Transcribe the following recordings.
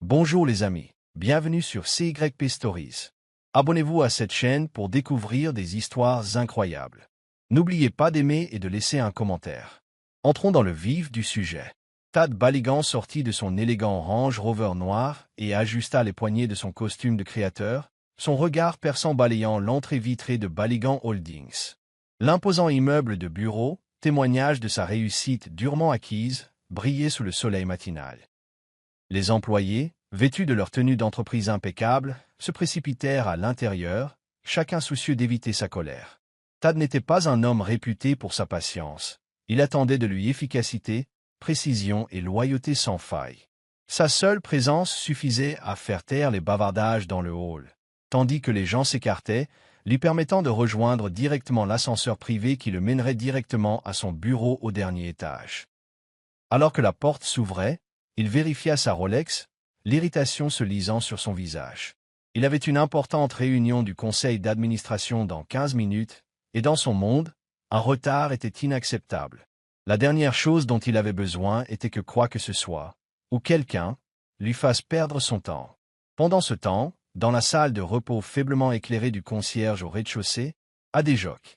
Bonjour les amis, bienvenue sur CYP Stories. Abonnez-vous à cette chaîne pour découvrir des histoires incroyables. N'oubliez pas d'aimer et de laisser un commentaire. Entrons dans le vif du sujet. Tad Baligan sortit de son élégant Range Rover noir et ajusta les poignets de son costume de créateur, son regard perçant balayant l'entrée vitrée de Baligan Holdings. L'imposant immeuble de bureau, témoignage de sa réussite durement acquise, brillait sous le soleil matinal. Les employés, vêtus de leur tenue d'entreprise impeccable, se précipitèrent à l'intérieur, chacun soucieux d'éviter sa colère. Tad n'était pas un homme réputé pour sa patience. Il attendait de lui efficacité, précision et loyauté sans faille. Sa seule présence suffisait à faire taire les bavardages dans le hall, tandis que les gens s'écartaient, lui permettant de rejoindre directement l'ascenseur privé qui le mènerait directement à son bureau au dernier étage. Alors que la porte s'ouvrait, il vérifia sa Rolex, l'irritation se lisant sur son visage. Il avait une importante réunion du conseil d'administration dans 15 minutes, et dans son monde, un retard était inacceptable. La dernière chose dont il avait besoin était que quoi que ce soit, ou quelqu'un, lui fasse perdre son temps. Pendant ce temps, dans la salle de repos faiblement éclairée du concierge au rez-de-chaussée, à des jocs.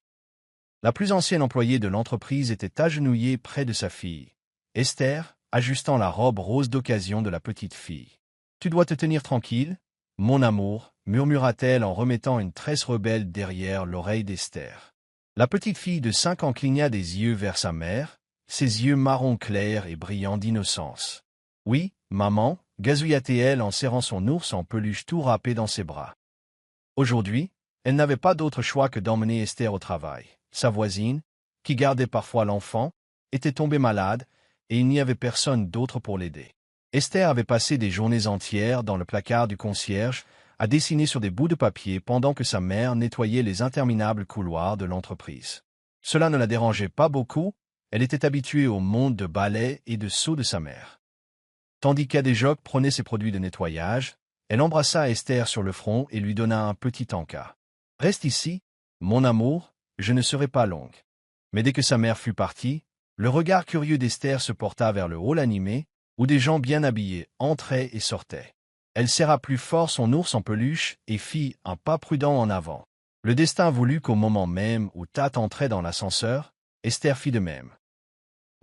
La plus ancienne employée de l'entreprise était agenouillée près de sa fille, Esther, ajustant la robe rose d'occasion de la petite fille. « Tu dois te tenir tranquille, mon amour, » murmura-t-elle en remettant une tresse rebelle derrière l'oreille d'Esther. La petite fille de 5 ans cligna des yeux vers sa mère, ses yeux marron clairs et brillants d'innocence. « Oui, maman, » gazouilla-t-elle en serrant son ours en peluche tout râpé dans ses bras. Aujourd'hui, elle n'avait pas d'autre choix que d'emmener Esther au travail. Sa voisine, qui gardait parfois l'enfant, était tombée malade, et il n'y avait personne d'autre pour l'aider. Esther avait passé des journées entières dans le placard du concierge, à dessiner sur des bouts de papier pendant que sa mère nettoyait les interminables couloirs de l'entreprise. Cela ne la dérangeait pas beaucoup, elle était habituée au monde de balais et de seaux de sa mère. Tandis qu'Adéjoc prenait ses produits de nettoyage, elle embrassa Esther sur le front et lui donna un petit encas. « Reste ici, mon amour, je ne serai pas longue. » Mais dès que sa mère fut partie, le regard curieux d'Esther se porta vers le hall animé, où des gens bien habillés entraient et sortaient. Elle serra plus fort son ours en peluche et fit un pas prudent en avant. Le destin voulut qu'au moment même où Tad entrait dans l'ascenseur, Esther fit de même.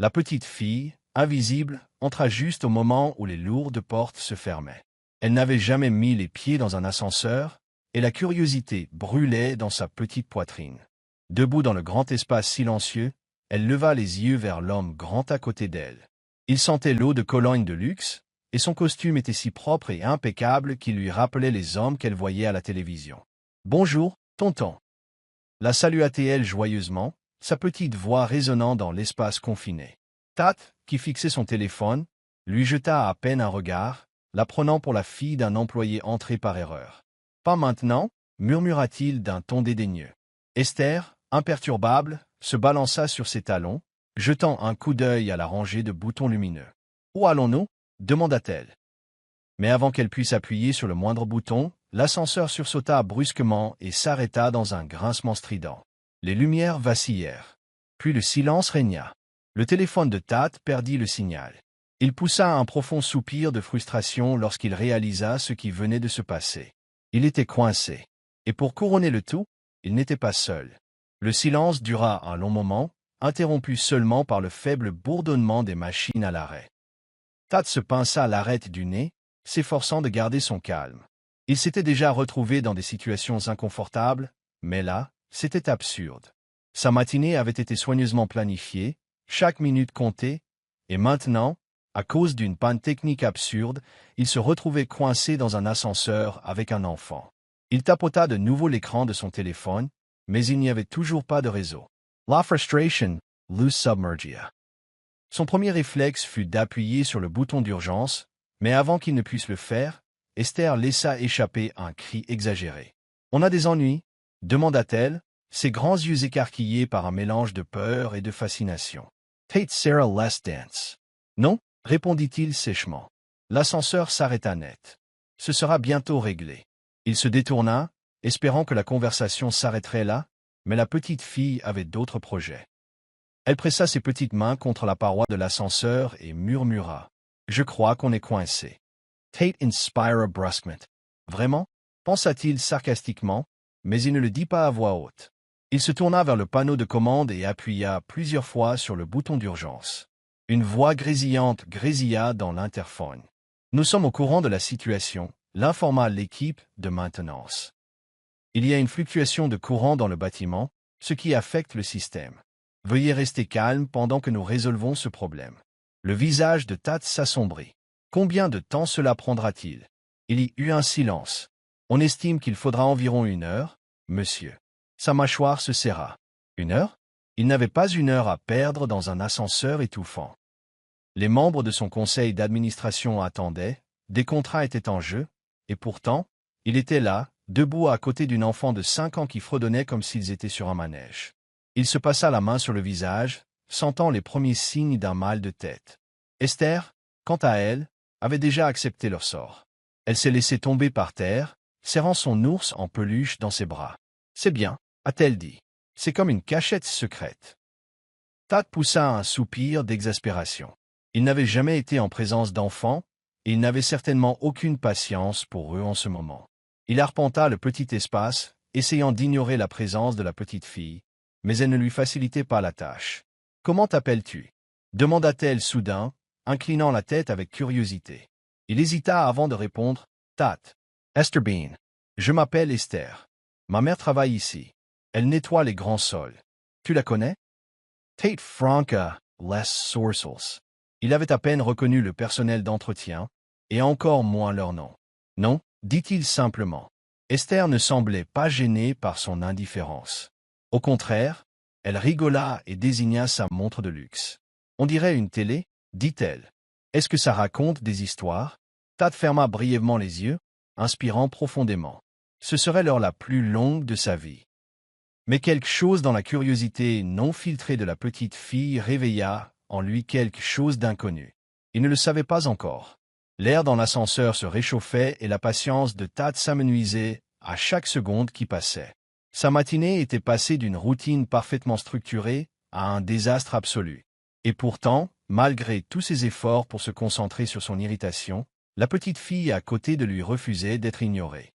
La petite fille, invisible, entra juste au moment où les lourdes portes se fermaient. Elle n'avait jamais mis les pieds dans un ascenseur, et la curiosité brûlait dans sa petite poitrine. Debout dans le grand espace silencieux, elle leva les yeux vers l'homme grand à côté d'elle. Il sentait l'eau de Cologne de luxe, et son costume était si propre et impeccable qu'il lui rappelait les hommes qu'elle voyait à la télévision. « Bonjour, tonton. » la salua-t-elle joyeusement, sa petite voix résonnant dans l'espace confiné. Tad, qui fixait son téléphone, lui jeta à peine un regard, la prenant pour la fille d'un employé entré par erreur. « Pas maintenant » murmura-t-il d'un ton dédaigneux. Esther, imperturbable, se balança sur ses talons, jetant un coup d'œil à la rangée de boutons lumineux. « Où allons-nous » demanda-t-elle. Mais avant qu'elle puisse appuyer sur le moindre bouton, l'ascenseur sursauta brusquement et s'arrêta dans un grincement strident. Les lumières vacillèrent. Puis le silence régna. Le téléphone de Tad perdit le signal. Il poussa un profond soupir de frustration lorsqu'il réalisa ce qui venait de se passer. Il était coincé. Et pour couronner le tout, il n'était pas seul. Le silence dura un long moment, interrompu seulement par le faible bourdonnement des machines à l'arrêt. Tad se pinça l'arête du nez, s'efforçant de garder son calme. Il s'était déjà retrouvé dans des situations inconfortables, mais là, c'était absurde. Sa matinée avait été soigneusement planifiée, chaque minute comptée, et maintenant, à cause d'une panne technique absurde, il se retrouvait coincé dans un ascenseur avec un enfant. Il tapota de nouveau l'écran de son téléphone, mais il n'y avait toujours pas de réseau. La frustration, le submergia. Son premier réflexe fut d'appuyer sur le bouton d'urgence, mais avant qu'il ne puisse le faire, Esther laissa échapper un cri exagéré. « On a des ennuis ?» demanda-t-elle, ses grands yeux écarquillés par un mélange de peur et de fascination. « Tate Sarah Less Dance. »« Non » répondit-il sèchement. L'ascenseur s'arrêta net. « Ce sera bientôt réglé. » Il se détourna, espérant que la conversation s'arrêterait là, mais la petite fille avait d'autres projets. Elle pressa ses petites mains contre la paroi de l'ascenseur et murmura. « Je crois qu'on est coincé. » Tate inspira brusquement. Vraiment? Pensa-t-il sarcastiquement, mais il ne le dit pas à voix haute. Il se tourna vers le panneau de commande et appuya plusieurs fois sur le bouton d'urgence. Une voix grésillante grésilla dans l'interphone. Nous sommes au courant de la situation, l'informa l'équipe de maintenance. Il y a une fluctuation de courant dans le bâtiment, ce qui affecte le système. Veuillez rester calme pendant que nous résolvons ce problème. Le visage de Tate s'assombrit. Combien de temps cela prendra-t-il? Il y eut un silence. On estime qu'il faudra environ 1 heure, monsieur. Sa mâchoire se serra. 1 heure? Il n'avait pas 1 heure à perdre dans un ascenseur étouffant. Les membres de son conseil d'administration attendaient, des contrats étaient en jeu, et pourtant, il était là, debout à côté d'une enfant de 5 ans qui fredonnait comme s'ils étaient sur un manège. Il se passa la main sur le visage, sentant les premiers signes d'un mal de tête. Esther, quant à elle, avait déjà accepté leur sort. Elle s'est laissée tomber par terre, serrant son ours en peluche dans ses bras. « C'est bien, » a-t-elle dit. « C'est comme une cachette secrète. » Tate poussa un soupir d'exaspération. Il n'avait jamais été en présence d'enfants, et il n'avait certainement aucune patience pour eux en ce moment. Il arpenta le petit espace, essayant d'ignorer la présence de la petite fille, mais elle ne lui facilitait pas la tâche. « Comment t'appelles-tu » demanda-t-elle soudain, inclinant la tête avec curiosité. Il hésita avant de répondre. « Tate. Esther Bean. Je m'appelle Esther. Ma mère travaille ici. Elle nettoie les grands sols. Tu la connais » Tate Franca, Les Sourcels. Il avait à peine reconnu le personnel d'entretien, et encore moins leur nom. « Non » dit-il simplement. Esther ne semblait pas gênée par son indifférence. Au contraire, elle rigola et désigna sa montre de luxe. « On dirait une télé » dit-elle. « Est-ce que ça raconte des histoires » Tate ferma brièvement les yeux, inspirant profondément. Ce serait l'heure la plus longue de sa vie. Mais quelque chose dans la curiosité non filtrée de la petite fille réveilla en lui quelque chose d'inconnu. Il ne le savait pas encore. L'air dans l'ascenseur se réchauffait et la patience de Tate s'amenuisait à chaque seconde qui passait. Sa matinée était passée d'une routine parfaitement structurée à un désastre absolu. Et pourtant, malgré tous ses efforts pour se concentrer sur son irritation, la petite fille à côté de lui refusait d'être ignorée.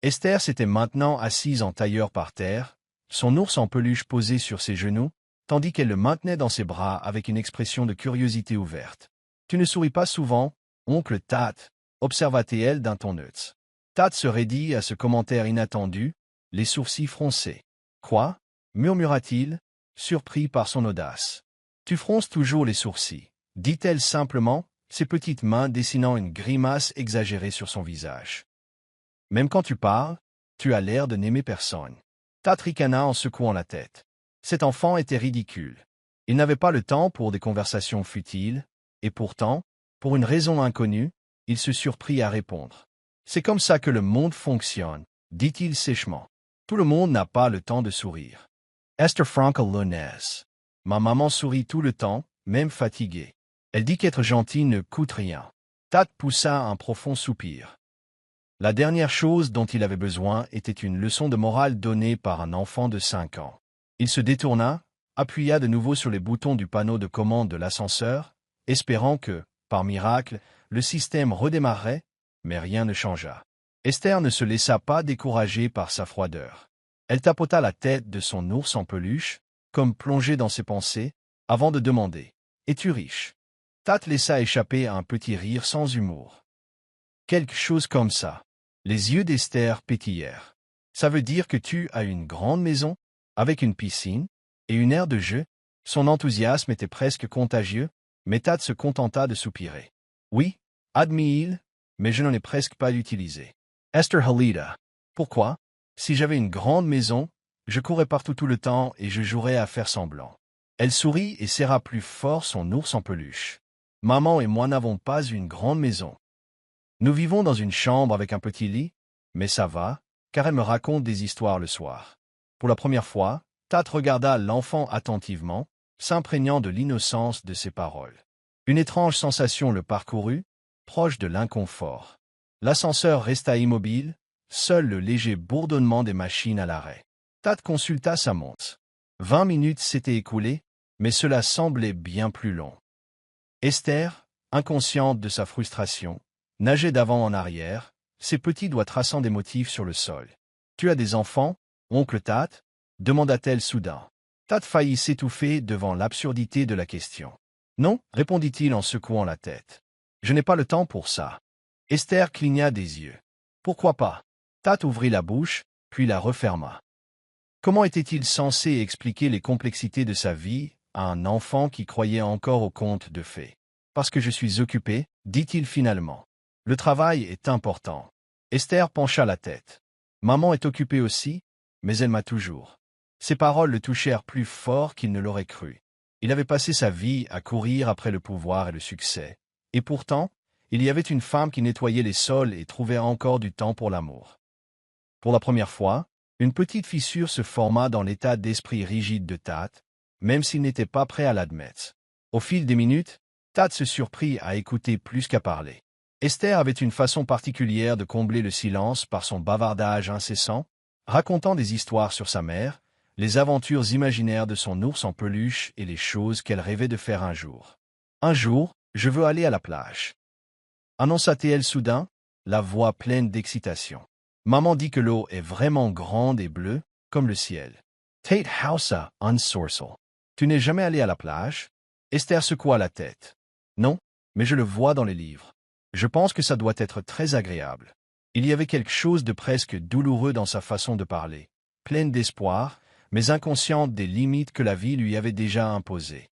Esther s'était maintenant assise en tailleur par terre, son ours en peluche posé sur ses genoux, tandis qu'elle le maintenait dans ses bras avec une expression de curiosité ouverte. « Tu ne souris pas souvent, oncle Tate » observa-t-elle d'un ton neutre. Tate se raidit à ce commentaire inattendu, les sourcils froncés. « Quoi » murmura-t-il, surpris par son audace. « Tu fronces toujours les sourcils » dit-elle simplement, ses petites mains dessinant une grimace exagérée sur son visage. « Même quand tu parles, tu as l'air de n'aimer personne. » Tate ricana en secouant la tête. Cet enfant était ridicule. Il n'avait pas le temps pour des conversations futiles, et pourtant, pour une raison inconnue, il se surprit à répondre. « C'est comme ça que le monde fonctionne, » dit-il sèchement. « Tout le monde n'a pas le temps de sourire. » Esther Franca Lones. Ma maman sourit tout le temps, même fatiguée. Elle dit qu'être gentil ne coûte rien. Tate poussa un profond soupir. La dernière chose dont il avait besoin était une leçon de morale donnée par un enfant de 5 ans. Il se détourna, appuya de nouveau sur les boutons du panneau de commande de l'ascenseur, espérant que, par miracle, le système redémarrerait, mais rien ne changea. Esther ne se laissa pas décourager par sa froideur. Elle tapota la tête de son ours en peluche, comme plongée dans ses pensées, avant de demander « Es-tu riche » Tate laissa échapper un petit rire sans humour. Quelque chose comme ça. Les yeux d'Esther pétillèrent. Ça veut dire que tu as une grande maison, avec une piscine, et une aire de jeu. Son enthousiasme était presque contagieux, mais Tate se contenta de soupirer. Oui, admit-il, mais je n'en ai presque pas utilisé. Esther Halida. Pourquoi? Si j'avais une grande maison, je courrais partout tout le temps et je jouerais à faire semblant. Elle sourit et serra plus fort son ours en peluche. Maman et moi n'avons pas une grande maison. Nous vivons dans une chambre avec un petit lit, mais ça va, car elle me raconte des histoires le soir. Pour la première fois, Tate regarda l'enfant attentivement, s'imprégnant de l'innocence de ses paroles. Une étrange sensation le parcourut, proche de l'inconfort. L'ascenseur resta immobile, seul le léger bourdonnement des machines à l'arrêt. Tate consulta sa montre. 20 minutes s'étaient écoulées, mais cela semblait bien plus long. Esther, inconsciente de sa frustration, nageait d'avant en arrière, ses petits doigts traçant des motifs sur le sol. « Tu as des enfants, oncle Tat ?» demanda-t-elle soudain. Tat faillit s'étouffer devant l'absurdité de la question. « Non, répondit-il en secouant la tête. Je n'ai pas le temps pour ça. » Esther cligna des yeux. « Pourquoi pas ?» Tat ouvrit la bouche, puis la referma. Comment était-il censé expliquer les complexités de sa vie à un enfant qui croyait encore aux contes de fées? « Parce que je suis occupé, dit-il finalement. Le travail est important. » Esther pencha la tête. « Maman est occupée aussi, mais elle m'a toujours. » Ces paroles le touchèrent plus fort qu'il ne l'aurait cru. Il avait passé sa vie à courir après le pouvoir et le succès. Et pourtant, il y avait une femme qui nettoyait les sols et trouvait encore du temps pour l'amour. Pour la première fois, une petite fissure se forma dans l'état d'esprit rigide de Tat, même s'il n'était pas prêt à l'admettre. Au fil des minutes, Tat se surprit à écouter plus qu'à parler. Esther avait une façon particulière de combler le silence par son bavardage incessant, racontant des histoires sur sa mère, les aventures imaginaires de son ours en peluche et les choses qu'elle rêvait de faire un jour. « Un jour, je veux aller à la plage. » annonça-t-elle soudain, la voix pleine d'excitation. Maman dit que l'eau est vraiment grande et bleue, comme le ciel. Tate Hausa, unsourcel. Tu n'es jamais allé à la plage? Esther secoua la tête. Non, mais je le vois dans les livres. Je pense que ça doit être très agréable. Il y avait quelque chose de presque douloureux dans sa façon de parler, pleine d'espoir, mais inconsciente des limites que la vie lui avait déjà imposées.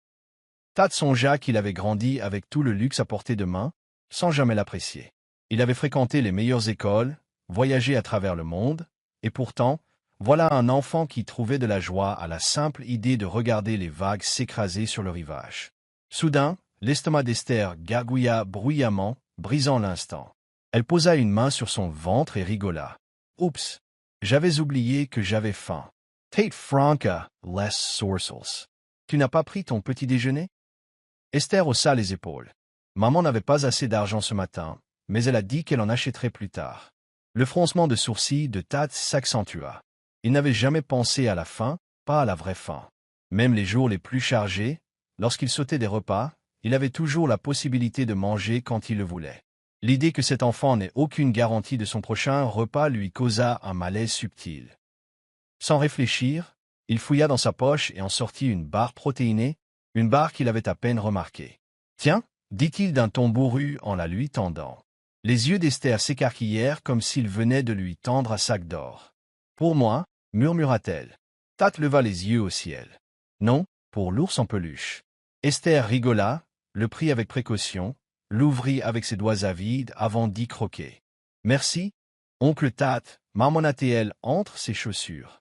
Tat songea qu'il avait grandi avec tout le luxe à portée de main, sans jamais l'apprécier. Il avait fréquenté les meilleures écoles, voyagé à travers le monde, et pourtant, voilà un enfant qui trouvait de la joie à la simple idée de regarder les vagues s'écraser sur le rivage. Soudain, l'estomac d'Esther gargouilla bruyamment, brisant l'instant. Elle posa une main sur son ventre et rigola. « Oups, j'avais oublié que j'avais faim. Tate Franca, less sourcels. Tu n'as pas pris ton petit déjeuner ?» Esther haussa les épaules. Maman n'avait pas assez d'argent ce matin, mais elle a dit qu'elle en achèterait plus tard. Le froncement de sourcils de Tat s'accentua. Il n'avait jamais pensé à la faim, pas à la vraie faim. Même les jours les plus chargés, lorsqu'il sautait des repas, il avait toujours la possibilité de manger quand il le voulait. L'idée que cet enfant n'ait aucune garantie de son prochain repas lui causa un malaise subtil. Sans réfléchir, il fouilla dans sa poche et en sortit une barre protéinée, une barre qu'il avait à peine remarquée. « Tiens » dit-il d'un ton bourru en la lui tendant. Les yeux d'Esther s'écarquillèrent comme s'il venait de lui tendre un sac d'or. « Pour moi » murmura-t-elle. Tat leva les yeux au ciel. « Non, pour l'ours en peluche. » Esther rigola, le prit avec précaution, l'ouvrit avec ses doigts avides avant d'y croquer. « Merci, oncle Tat » marmonna-t-elle entre ses chaussures.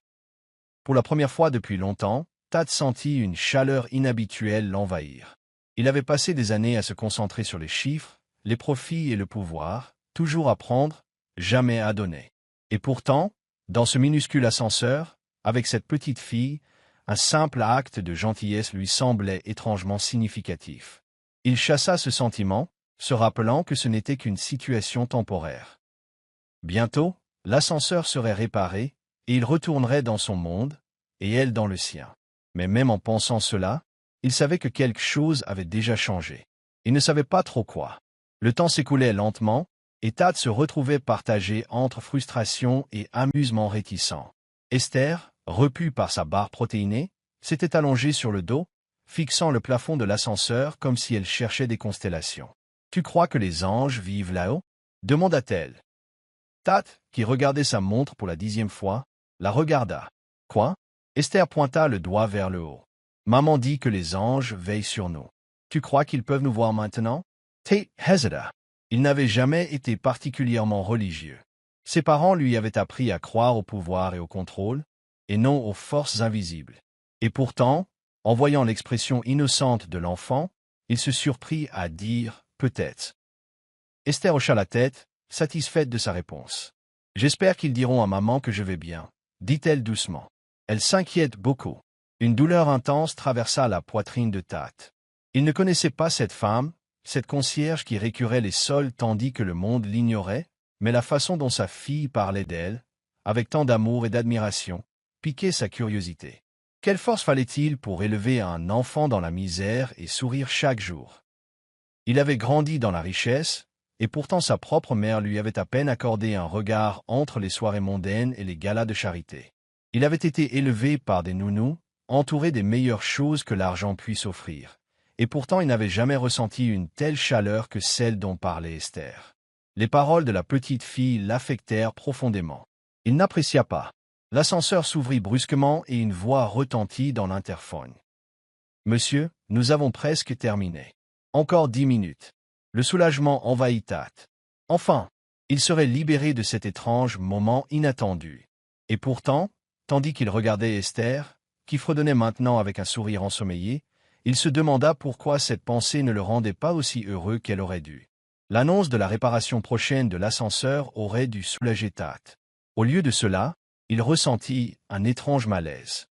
Pour la première fois depuis longtemps, Tat sentit une chaleur inhabituelle l'envahir. Il avait passé des années à se concentrer sur les chiffres, les profits et le pouvoir, toujours à prendre, jamais à donner. Et pourtant, dans ce minuscule ascenseur, avec cette petite fille, un simple acte de gentillesse lui semblait étrangement significatif. Il chassa ce sentiment, se rappelant que ce n'était qu'une situation temporaire. Bientôt, l'ascenseur serait réparé, et il retournerait dans son monde, et elle dans le sien. Mais même en pensant cela, il savait que quelque chose avait déjà changé. Il ne savait pas trop quoi. Le temps s'écoulait lentement, et Tat se retrouvait partagé entre frustration et amusement réticent. Esther, repue par sa barre protéinée, s'était allongée sur le dos, fixant le plafond de l'ascenseur comme si elle cherchait des constellations. « Tu crois que les anges vivent là-haut » demanda-t-elle. Tat, qui regardait sa montre pour la 10e fois, la regarda. « Quoi » Esther pointa le doigt vers le haut. « Maman dit que les anges veillent sur nous. Tu crois qu'ils peuvent nous voir maintenant » Tate hésita. Il n'avait jamais été particulièrement religieux. Ses parents lui avaient appris à croire au pouvoir et au contrôle, et non aux forces invisibles. Et pourtant, en voyant l'expression innocente de l'enfant, il se surprit à dire « peut-être ». Esther hocha la tête, satisfaite de sa réponse. « J'espère qu'ils diront à maman que je vais bien », dit-elle doucement. Elle s'inquiète beaucoup. Une douleur intense traversa la poitrine de Tat. Il ne connaissait pas cette femme, cette concierge qui récurait les sols tandis que le monde l'ignorait, mais la façon dont sa fille parlait d'elle, avec tant d'amour et d'admiration, piquait sa curiosité. Quelle force fallait-il pour élever un enfant dans la misère et sourire chaque jour? Il avait grandi dans la richesse, et pourtant sa propre mère lui avait à peine accordé un regard entre les soirées mondaines et les galas de charité. Il avait été élevé par des nounous, entouré des meilleures choses que l'argent puisse offrir, et pourtant il n'avait jamais ressenti une telle chaleur que celle dont parlait Esther. Les paroles de la petite fille l'affectèrent profondément. Il n'apprécia pas. L'ascenseur s'ouvrit brusquement et une voix retentit dans l'interphone. « Monsieur, nous avons presque terminé. Encore 10 minutes. » Le soulagement envahit Tate. Enfin, il serait libéré de cet étrange moment inattendu. Et pourtant, tandis qu'il regardait Esther, qui fredonnait maintenant avec un sourire ensommeillé, il se demanda pourquoi cette pensée ne le rendait pas aussi heureux qu'elle aurait dû. L'annonce de la réparation prochaine de l'ascenseur aurait dû soulager Tate. Au lieu de cela, il ressentit un étrange malaise.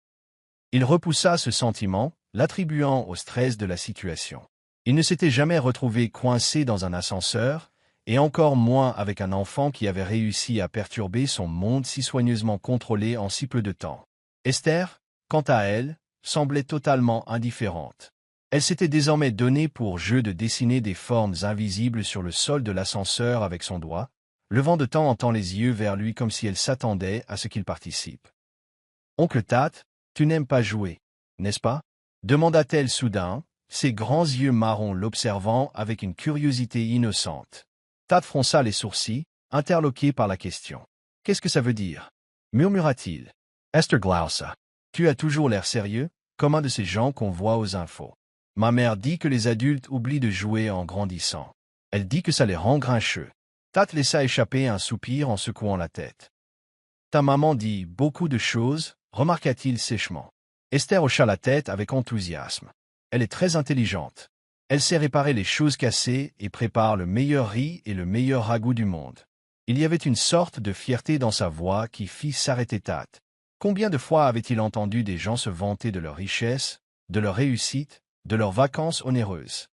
Il repoussa ce sentiment, l'attribuant au stress de la situation. Il ne s'était jamais retrouvé coincé dans un ascenseur, et encore moins avec un enfant qui avait réussi à perturber son monde si soigneusement contrôlé en si peu de temps. Esther, quant à elle, semblait totalement indifférente. Elle s'était désormais donné pour jeu de dessiner des formes invisibles sur le sol de l'ascenseur avec son doigt, levant de temps en temps les yeux vers lui comme si elle s'attendait à ce qu'il participe. « Oncle Tate, tu n'aimes pas jouer, n'est-ce pas » demanda-t-elle soudain, ses grands yeux marrons l'observant avec une curiosité innocente. Tate fronça les sourcils, interloqué par la question. « Qu'est-ce que ça veut dire » murmura-t-il. « Esther Glausa, tu as toujours l'air sérieux, comme un de ces gens qu'on voit aux infos. Ma mère dit que les adultes oublient de jouer en grandissant. Elle dit que ça les rend grincheux. » Tate laissa échapper un soupir en secouant la tête. « Ta maman dit beaucoup de choses, remarqua-t-il sèchement. Esther hocha la tête avec enthousiasme. Elle est très intelligente. Elle sait réparer les choses cassées et prépare le meilleur riz et le meilleur ragoût du monde. Il y avait une sorte de fierté dans sa voix qui fit s'arrêter Tate. Combien de fois avait-il entendu des gens se vanter de leur richesse, de leur réussite, de leurs vacances onéreuses?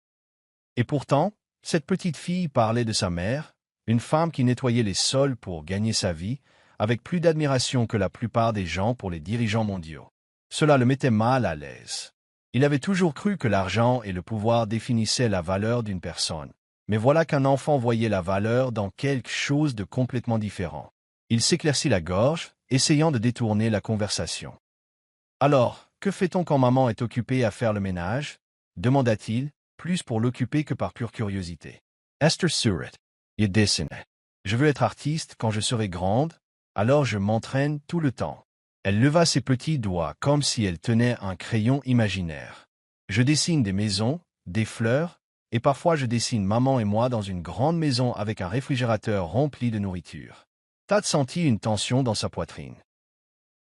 Et pourtant, cette petite fille parlait de sa mère, une femme qui nettoyait les sols pour gagner sa vie, avec plus d'admiration que la plupart des gens pour les dirigeants mondiaux. Cela le mettait mal à l'aise. Il avait toujours cru que l'argent et le pouvoir définissaient la valeur d'une personne. Mais voilà qu'un enfant voyait la valeur dans quelque chose de complètement différent. Il s'éclaircit la gorge, essayant de détourner la conversation. « Alors, que fait-on quand maman est occupée à faire le ménage » demanda-t-il, plus pour l'occuper que par pure curiosité. Esther sourit. Il dessinait. « Je veux être artiste quand je serai grande, alors je m'entraîne tout le temps. » Elle leva ses petits doigts comme si elle tenait un crayon imaginaire. « Je dessine des maisons, des fleurs, et parfois je dessine maman et moi dans une grande maison avec un réfrigérateur rempli de nourriture. » Tate sentit une tension dans sa poitrine.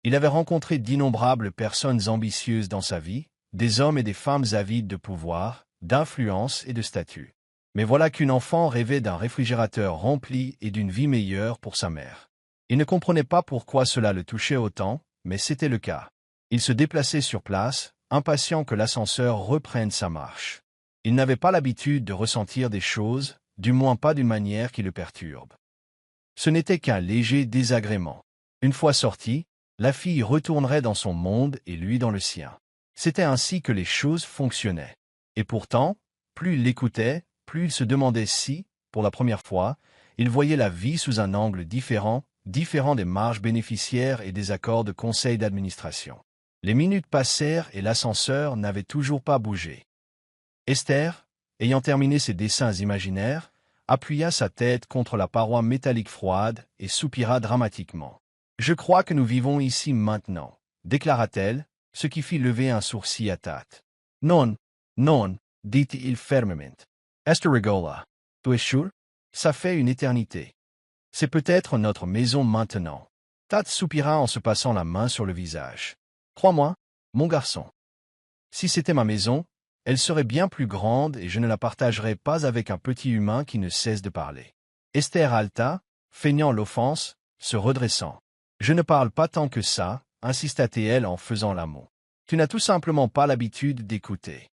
Il avait rencontré d'innombrables personnes ambitieuses dans sa vie, des hommes et des femmes avides de pouvoir, d'influence et de statut. Mais voilà qu'une enfant rêvait d'un réfrigérateur rempli et d'une vie meilleure pour sa mère. Il ne comprenait pas pourquoi cela le touchait autant, mais c'était le cas. Il se déplaçait sur place, impatient que l'ascenseur reprenne sa marche. Il n'avait pas l'habitude de ressentir des choses, du moins pas d'une manière qui le perturbe. Ce n'était qu'un léger désagrément. Une fois sortie, la fille retournerait dans son monde et lui dans le sien. C'était ainsi que les choses fonctionnaient. Et pourtant, plus il l'écoutait, plus il se demandait si, pour la première fois, il voyait la vie sous un angle différent des marges bénéficiaires et des accords de conseil d'administration. Les minutes passèrent et l'ascenseur n'avait toujours pas bougé. Esther, ayant terminé ses dessins imaginaires, appuya sa tête contre la paroi métallique froide et soupira dramatiquement. « Je crois que nous vivons ici maintenant, » déclara-t-elle, ce qui fit lever un sourcil à Tate. « Non, non, dit-il fermement. Esther rigola. Tu es sûr? Ça fait une éternité. C'est peut-être notre maison maintenant. » Tate soupira en se passant la main sur le visage. « Crois-moi, mon garçon. Si c'était ma maison, elle serait bien plus grande et je ne la partagerais pas avec un petit humain qui ne cesse de parler. » Esther halta, feignant l'offense, se redressant. « Je ne parle pas tant que ça, » insista-t-elle en faisant la moue. « Tu n'as tout simplement pas l'habitude d'écouter. »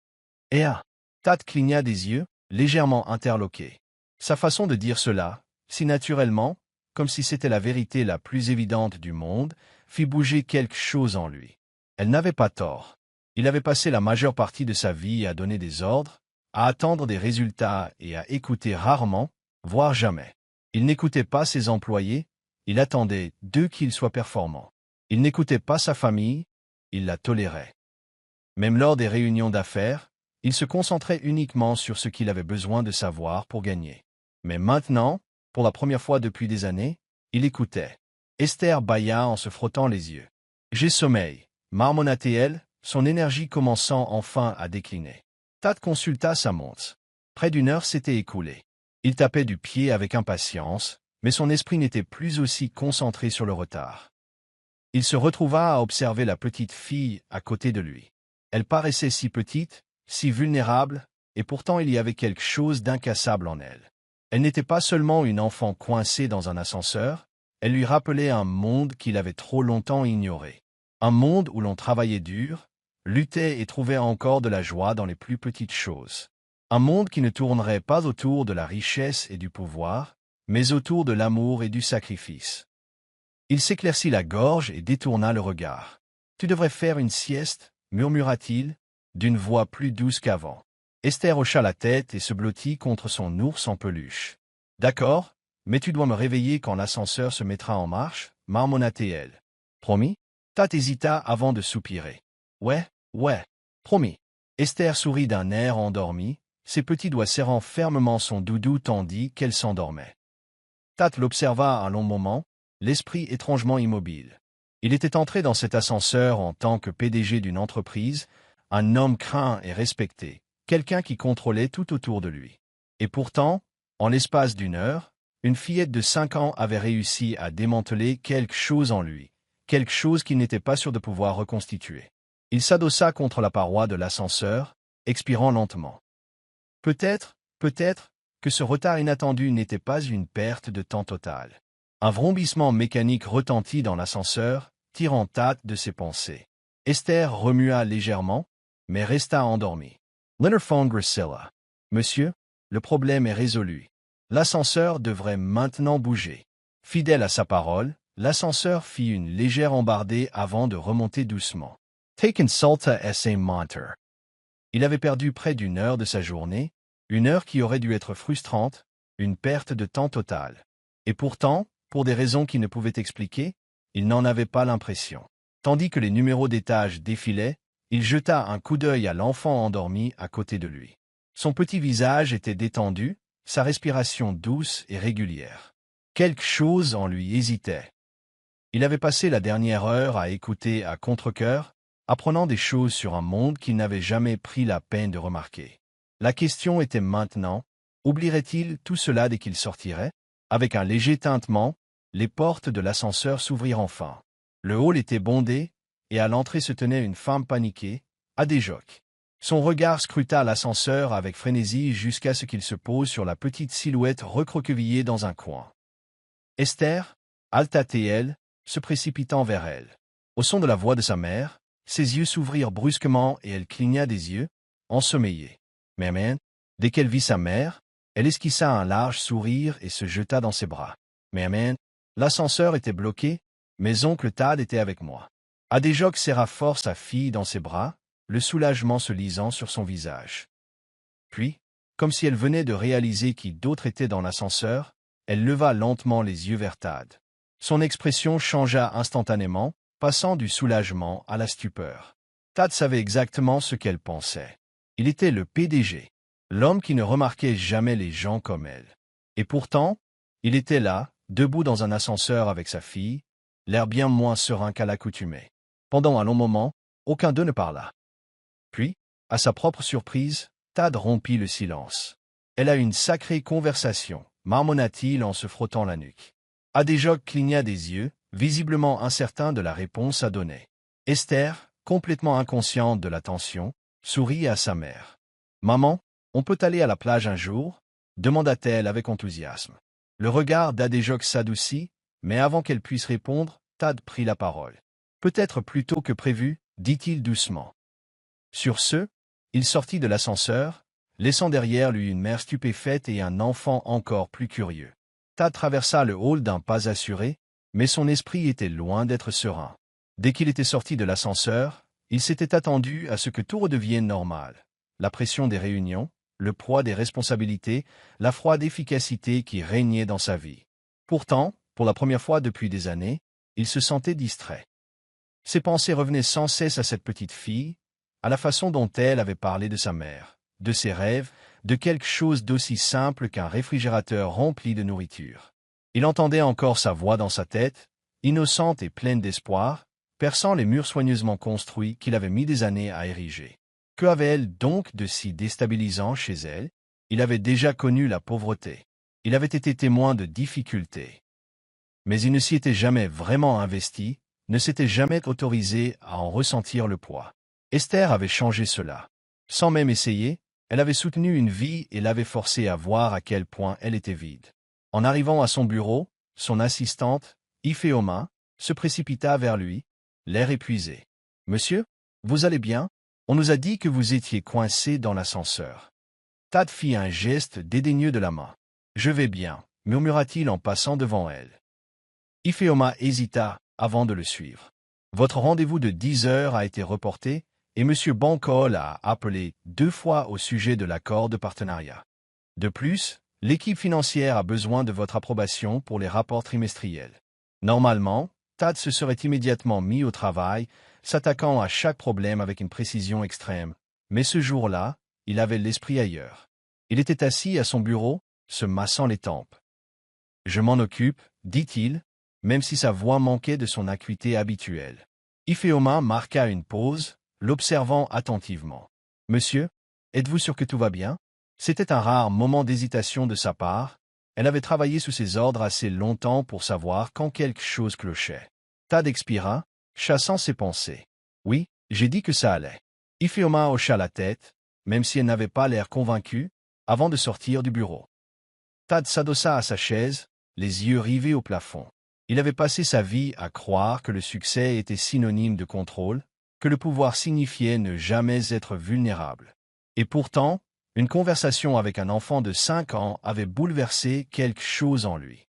Et ah! Tate cligna des yeux, légèrement interloqué. Sa façon de dire cela, si naturellement, comme si c'était la vérité la plus évidente du monde, fit bouger quelque chose en lui. Elle n'avait pas tort. Il avait passé la majeure partie de sa vie à donner des ordres, à attendre des résultats et à écouter rarement, voire jamais. Il n'écoutait pas ses employés, il attendait d'eux qu'ils soient performants. Il n'écoutait pas sa famille, il la tolérait. Même lors des réunions d'affaires, il se concentrait uniquement sur ce qu'il avait besoin de savoir pour gagner. Mais maintenant, pour la première fois depuis des années, il écoutait. Esther bâilla en se frottant les yeux. « J'ai sommeil », marmonna-t-elle, son énergie commençant enfin à décliner. Tad consulta sa montre. Près d'une heure s'était écoulée. Il tapait du pied avec impatience, mais son esprit n'était plus aussi concentré sur le retard. Il se retrouva à observer la petite fille à côté de lui. Elle paraissait si petite, si vulnérable, et pourtant il y avait quelque chose d'incassable en elle. Elle n'était pas seulement une enfant coincée dans un ascenseur, elle lui rappelait un monde qu'il avait trop longtemps ignoré. Un monde où l'on travaillait dur, luttait et trouvait encore de la joie dans les plus petites choses. Un monde qui ne tournerait pas autour de la richesse et du pouvoir, mais autour de l'amour et du sacrifice. Il s'éclaircit la gorge et détourna le regard. « Tu devrais faire une sieste, » murmura-t-il, d'une voix plus douce qu'avant. Esther hocha la tête et se blottit contre son ours en peluche. « D'accord, mais tu dois me réveiller quand l'ascenseur se mettra en marche, » marmonna-t-elle. « Promis ?» Tad hésita avant de soupirer. « Ouais, promis. » Esther sourit d'un air endormi, ses petits doigts serrant fermement son doudou tandis qu'elle s'endormait. Tad l'observa un long moment, l'esprit étrangement immobile. Il était entré dans cet ascenseur en tant que PDG d'une entreprise, un homme craint et respecté, quelqu'un qui contrôlait tout autour de lui. Et pourtant, en l'espace d'une heure, une fillette de 5 ans avait réussi à démanteler quelque chose en lui, quelque chose qu'il n'était pas sûr de pouvoir reconstituer. Il s'adossa contre la paroi de l'ascenseur, expirant lentement. Peut-être que ce retard inattendu n'était pas une perte de temps totale. Un vrombissement mécanique retentit dans l'ascenseur, tirant Tad de ses pensées. Esther remua légèrement, mais resta endormie. Leonard phone Gracilla. « Monsieur, le problème est résolu. L'ascenseur devrait maintenant bouger. » Fidèle à sa parole, l'ascenseur fit une légère embardée avant de remonter doucement. Take consulta sa monter. Il avait perdu près d'une heure de sa journée, une heure qui aurait dû être frustrante, une perte de temps totale. Et pourtant, pour des raisons qu'il ne pouvait expliquer, il n'en avait pas l'impression. Tandis que les numéros d'étage défilaient, il jeta un coup d'œil à l'enfant endormi à côté de lui. Son petit visage était détendu, sa respiration douce et régulière. Quelque chose en lui hésitait. Il avait passé la dernière heure à écouter à contre-cœur, apprenant des choses sur un monde qu'il n'avait jamais pris la peine de remarquer. La question était maintenant, oublierait-il tout cela dès qu'il sortirait? Avec un léger tintement, les portes de l'ascenseur s'ouvrirent enfin. Le hall était bondé, et à l'entrée se tenait une femme paniquée, Adéjoc. Son regard scruta l'ascenseur avec frénésie jusqu'à ce qu'il se pose sur la petite silhouette recroquevillée dans un coin. Esther, halta-t-elle, se précipitant vers elle. Au son de la voix de sa mère, ses yeux s'ouvrirent brusquement et elle cligna des yeux, ensommeillée. Mais dès qu'elle vit sa mère, elle esquissa un large sourire et se jeta dans ses bras. Mais l'ascenseur était bloqué, mais oncle Tad était avec moi. Adéjoc serra fort sa fille dans ses bras, le soulagement se lisant sur son visage. Puis, comme si elle venait de réaliser qui d'autre était dans l'ascenseur, elle leva lentement les yeux vers Tad. Son expression changea instantanément, passant du soulagement à la stupeur. Tad savait exactement ce qu'elle pensait. Il était le PDG, l'homme qui ne remarquait jamais les gens comme elle. Et pourtant, il était là, debout dans un ascenseur avec sa fille, l'air bien moins serein qu'à l'accoutumée. Pendant un long moment, aucun d'eux ne parla. Puis, à sa propre surprise, Tad rompit le silence. « Elle a une sacrée conversation », marmonna-t-il en se frottant la nuque. Adéjoc cligna des yeux, visiblement incertain de la réponse à donner. Esther, complètement inconsciente de la tension, sourit à sa mère. « Maman, on peut aller à la plage un jour ?» demanda-t-elle avec enthousiasme. Le regard d'Adéjoc s'adoucit, mais avant qu'elle puisse répondre, Tad prit la parole. « Peut-être plus tôt que prévu, dit-il doucement. Sur ce, il sortit de l'ascenseur, laissant derrière lui une mère stupéfaite et un enfant encore plus curieux. Tad traversa le hall d'un pas assuré, mais son esprit était loin d'être serein. Dès qu'il était sorti de l'ascenseur, il s'était attendu à ce que tout redevienne normal. La pression des réunions, le poids des responsabilités, la froide efficacité qui régnait dans sa vie. Pourtant, pour la première fois depuis des années, il se sentait distrait. Ses pensées revenaient sans cesse à cette petite fille, à la façon dont elle avait parlé de sa mère, de ses rêves, de quelque chose d'aussi simple qu'un réfrigérateur rempli de nourriture. Il entendait encore sa voix dans sa tête, innocente et pleine d'espoir, perçant les murs soigneusement construits qu'il avait mis des années à ériger. Que avait-elle donc de si déstabilisant chez elle? Il avait déjà connu la pauvreté. Il avait été témoin de difficultés. Mais il ne s'y était jamais vraiment investi, ne s'était jamais autorisé à en ressentir le poids. Esther avait changé cela. Sans même essayer, elle avait soutenu une vie et l'avait forcé à voir à quel point elle était vide. En arrivant à son bureau, son assistante, Ifeoma, se précipita vers lui, l'air épuisé. « Monsieur, vous allez bien? On nous a dit que vous étiez coincé dans l'ascenseur. » Tad fit un geste dédaigneux de la main. « Je vais bien, » murmura-t-il en passant devant elle. Ifeoma hésita avant de le suivre. « Votre rendez-vous de 10 heures a été reporté et M. Bancol a appelé 2 fois au sujet de l'accord de partenariat. De plus, l'équipe financière a besoin de votre approbation pour les rapports trimestriels. » Normalement, Tad se serait immédiatement mis au travail, s'attaquant à chaque problème avec une précision extrême. Mais ce jour-là, il avait l'esprit ailleurs. Il était assis à son bureau, se massant les tempes. « Je m'en occupe, » dit-il, même si sa voix manquait de son acuité habituelle. Ifeoma marqua une pause, l'observant attentivement. « Monsieur, êtes-vous sûr que tout va bien ?» C'était un rare moment d'hésitation de sa part. Elle avait travaillé sous ses ordres assez longtemps pour savoir quand quelque chose clochait. Tad expira, chassant ses pensées. « Oui, j'ai dit que ça allait. » Ifeoma hocha la tête, même si elle n'avait pas l'air convaincue, avant de sortir du bureau. Tad s'adossa à sa chaise, les yeux rivés au plafond. Il avait passé sa vie à croire que le succès était synonyme de contrôle, que le pouvoir signifiait ne jamais être vulnérable. Et pourtant, une conversation avec un enfant de 5 ans avait bouleversé quelque chose en lui.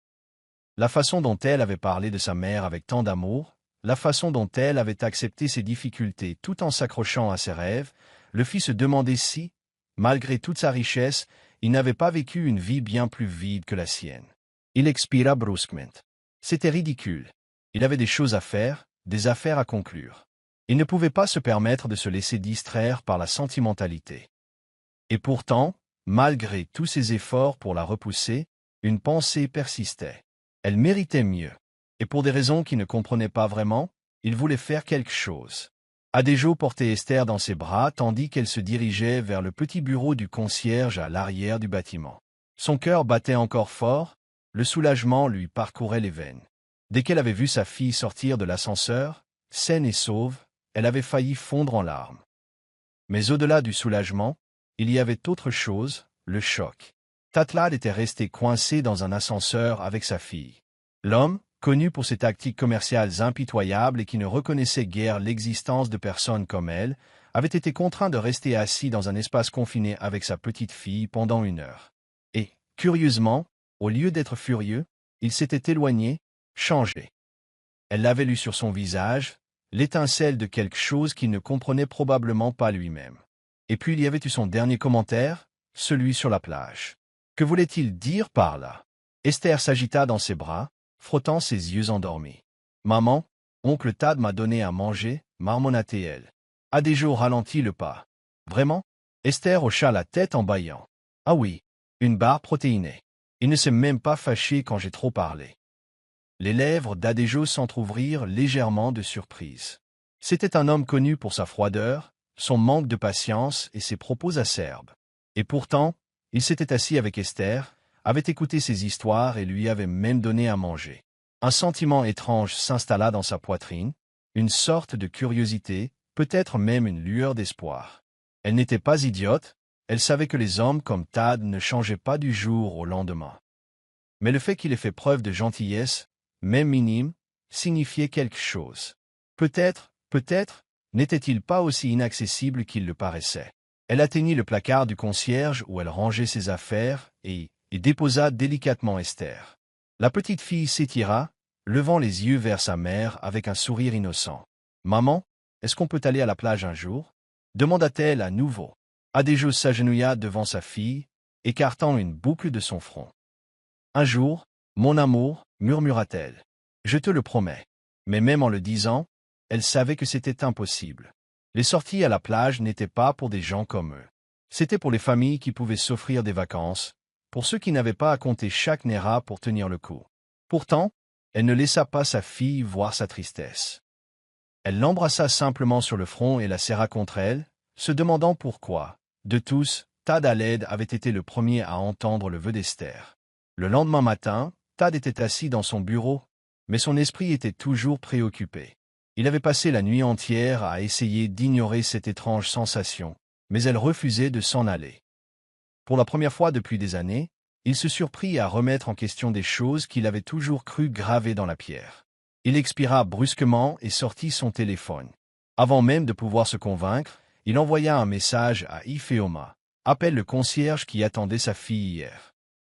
La façon dont elle avait parlé de sa mère avec tant d'amour, la façon dont elle avait accepté ses difficultés tout en s'accrochant à ses rêves, le fit se demander si, malgré toute sa richesse, il n'avait pas vécu une vie bien plus vide que la sienne. Il expira brusquement. C'était ridicule. Il avait des choses à faire, des affaires à conclure. Il ne pouvait pas se permettre de se laisser distraire par la sentimentalité. Et pourtant, malgré tous ses efforts pour la repousser, une pensée persistait. Elle méritait mieux. Et pour des raisons qu'il ne comprenait pas vraiment, il voulait faire quelque chose. Adéjo portait Esther dans ses bras tandis qu'elle se dirigeait vers le petit bureau du concierge à l'arrière du bâtiment. Son cœur battait encore fort, le soulagement lui parcourait les veines. Dès qu'elle avait vu sa fille sortir de l'ascenseur, saine et sauve, elle avait failli fondre en larmes. Mais au-delà du soulagement, il y avait autre chose, le choc. Tatlad était resté coincé dans un ascenseur avec sa fille. L'homme, connu pour ses tactiques commerciales impitoyables et qui ne reconnaissait guère l'existence de personnes comme elle, avait été contraint de rester assis dans un espace confiné avec sa petite fille pendant 1 heure. Et, curieusement, au lieu d'être furieux, il s'était éloigné, changé. Elle l'avait lu sur son visage, l'étincelle de quelque chose qu'il ne comprenait probablement pas lui-même. Et puis il y avait eu son dernier commentaire, celui sur la plage. Que voulait-il dire par là? Esther s'agita dans ses bras, frottant ses yeux endormis. « Maman, oncle Tad m'a donné à manger, marmonna-t-elle. Adéjo ralentit le pas. « Vraiment ?» Esther hocha la tête en bâillant. « Ah oui, une barre protéinée. Il ne s'est même pas fâché quand j'ai trop parlé. » Les lèvres d'Adéjo s'entr'ouvrirent légèrement de surprise. C'était un homme connu pour sa froideur, son manque de patience et ses propos acerbes. Et pourtant, il s'était assis avec Esther, avait écouté ses histoires et lui avait même donné à manger. Un sentiment étrange s'installa dans sa poitrine, une sorte de curiosité, peut-être même une lueur d'espoir. Elle n'était pas idiote, elle savait que les hommes comme Tad ne changeaient pas du jour au lendemain. Mais le fait qu'il ait fait preuve de gentillesse, même minime, signifiait quelque chose. Peut-être, n'était-il pas aussi inaccessible qu'il le paraissait. Elle atteignit le placard du concierge où elle rangeait ses affaires et déposa délicatement Esther. La petite fille s'étira, levant les yeux vers sa mère avec un sourire innocent. « Maman, est-ce qu'on peut aller à la plage un jour ?» demanda-t-elle à nouveau. Adéjo s'agenouilla devant sa fille, écartant une boucle de son front. Un jour, mon amour, murmura-t-elle. Je te le promets. Mais même en le disant, elle savait que c'était impossible. Les sorties à la plage n'étaient pas pour des gens comme eux. C'était pour les familles qui pouvaient s'offrir des vacances, pour ceux qui n'avaient pas à compter chaque Néra pour tenir le coup. Pourtant, elle ne laissa pas sa fille voir sa tristesse. Elle l'embrassa simplement sur le front et la serra contre elle, se demandant pourquoi. De tous, Tad Aled avait été le premier à entendre le vœu d'Esther. Le lendemain matin, Tad était assis dans son bureau, mais son esprit était toujours préoccupé. Il avait passé la nuit entière à essayer d'ignorer cette étrange sensation, mais elle refusait de s'en aller. Pour la première fois depuis des années, il se surprit à remettre en question des choses qu'il avait toujours cru gravées dans la pierre. Il expira brusquement et sortit son téléphone. Avant même de pouvoir se convaincre, il envoya un message à Ifeoma. « Appelle le concierge qui attendait sa fille hier.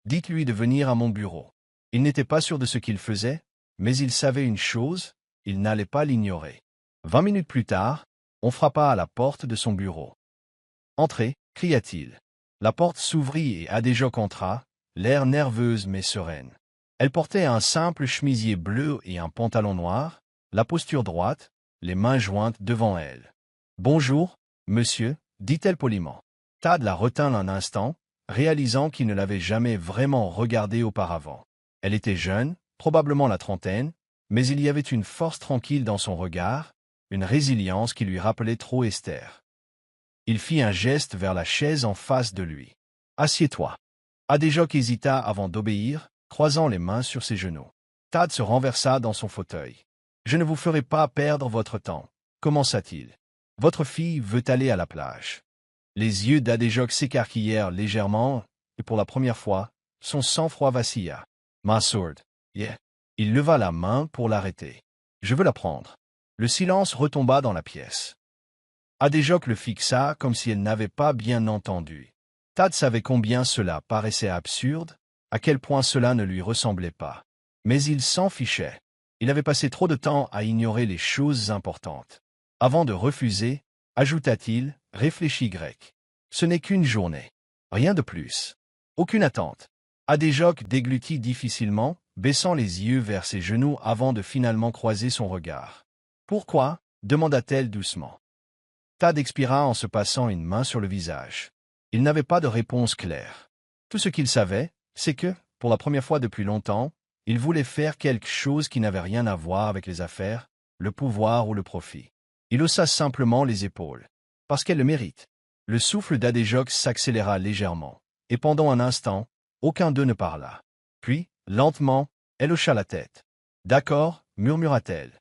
Dites-lui de venir à mon bureau. » Il n'était pas sûr de ce qu'il faisait, mais il savait une chose, il n'allait pas l'ignorer. 20 minutes plus tard, on frappa à la porte de son bureau. « Entrez » cria-t-il. La porte s'ouvrit et Adéjoc entra, l'air nerveuse mais sereine. Elle portait un simple chemisier bleu et un pantalon noir, la posture droite, les mains jointes devant elle. « Bonjour, monsieur, dit-elle poliment. Tad la retint un instant, réalisant qu'il ne l'avait jamais vraiment regardée auparavant. Elle était jeune, probablement la trentaine, mais il y avait une force tranquille dans son regard, une résilience qui lui rappelait trop Esther. Il fit un geste vers la chaise en face de lui. « Assieds-toi. » Adéjoc hésita avant d'obéir, croisant les mains sur ses genoux. Tad se renversa dans son fauteuil. « Je ne vous ferai pas perdre votre temps, » commença-t-il. « Votre fille veut aller à la plage. » Les yeux d'Adéjoc s'écarquillèrent légèrement, et pour la première fois, son sang-froid vacilla. « Ma sword. Yeah. » Il leva la main pour l'arrêter. « Je veux la prendre. » Le silence retomba dans la pièce. Adéjoc le fixa comme si elle n'avait pas bien entendu. Tad savait combien cela paraissait absurde, à quel point cela ne lui ressemblait pas. Mais il s'en fichait. Il avait passé trop de temps à ignorer les choses importantes. Avant de refuser, ajouta-t-il, réfléchis grec. Ce n'est qu'une journée. Rien de plus. Aucune attente. Adéjoc déglutit difficilement, baissant les yeux vers ses genoux avant de finalement croiser son regard. « Pourquoi » demanda-t-elle doucement. Tad expira en se passant une main sur le visage. Il n'avait pas de réponse claire. Tout ce qu'il savait, c'est que, pour la première fois depuis longtemps, il voulait faire quelque chose qui n'avait rien à voir avec les affaires, le pouvoir ou le profit. Il haussa simplement les épaules. Parce qu'elle le mérite. Le souffle d'Adéjoc s'accéléra légèrement, et pendant un instant, aucun d'eux ne parla. Puis, lentement, elle hocha la tête. « D'accord, » murmura-t-elle.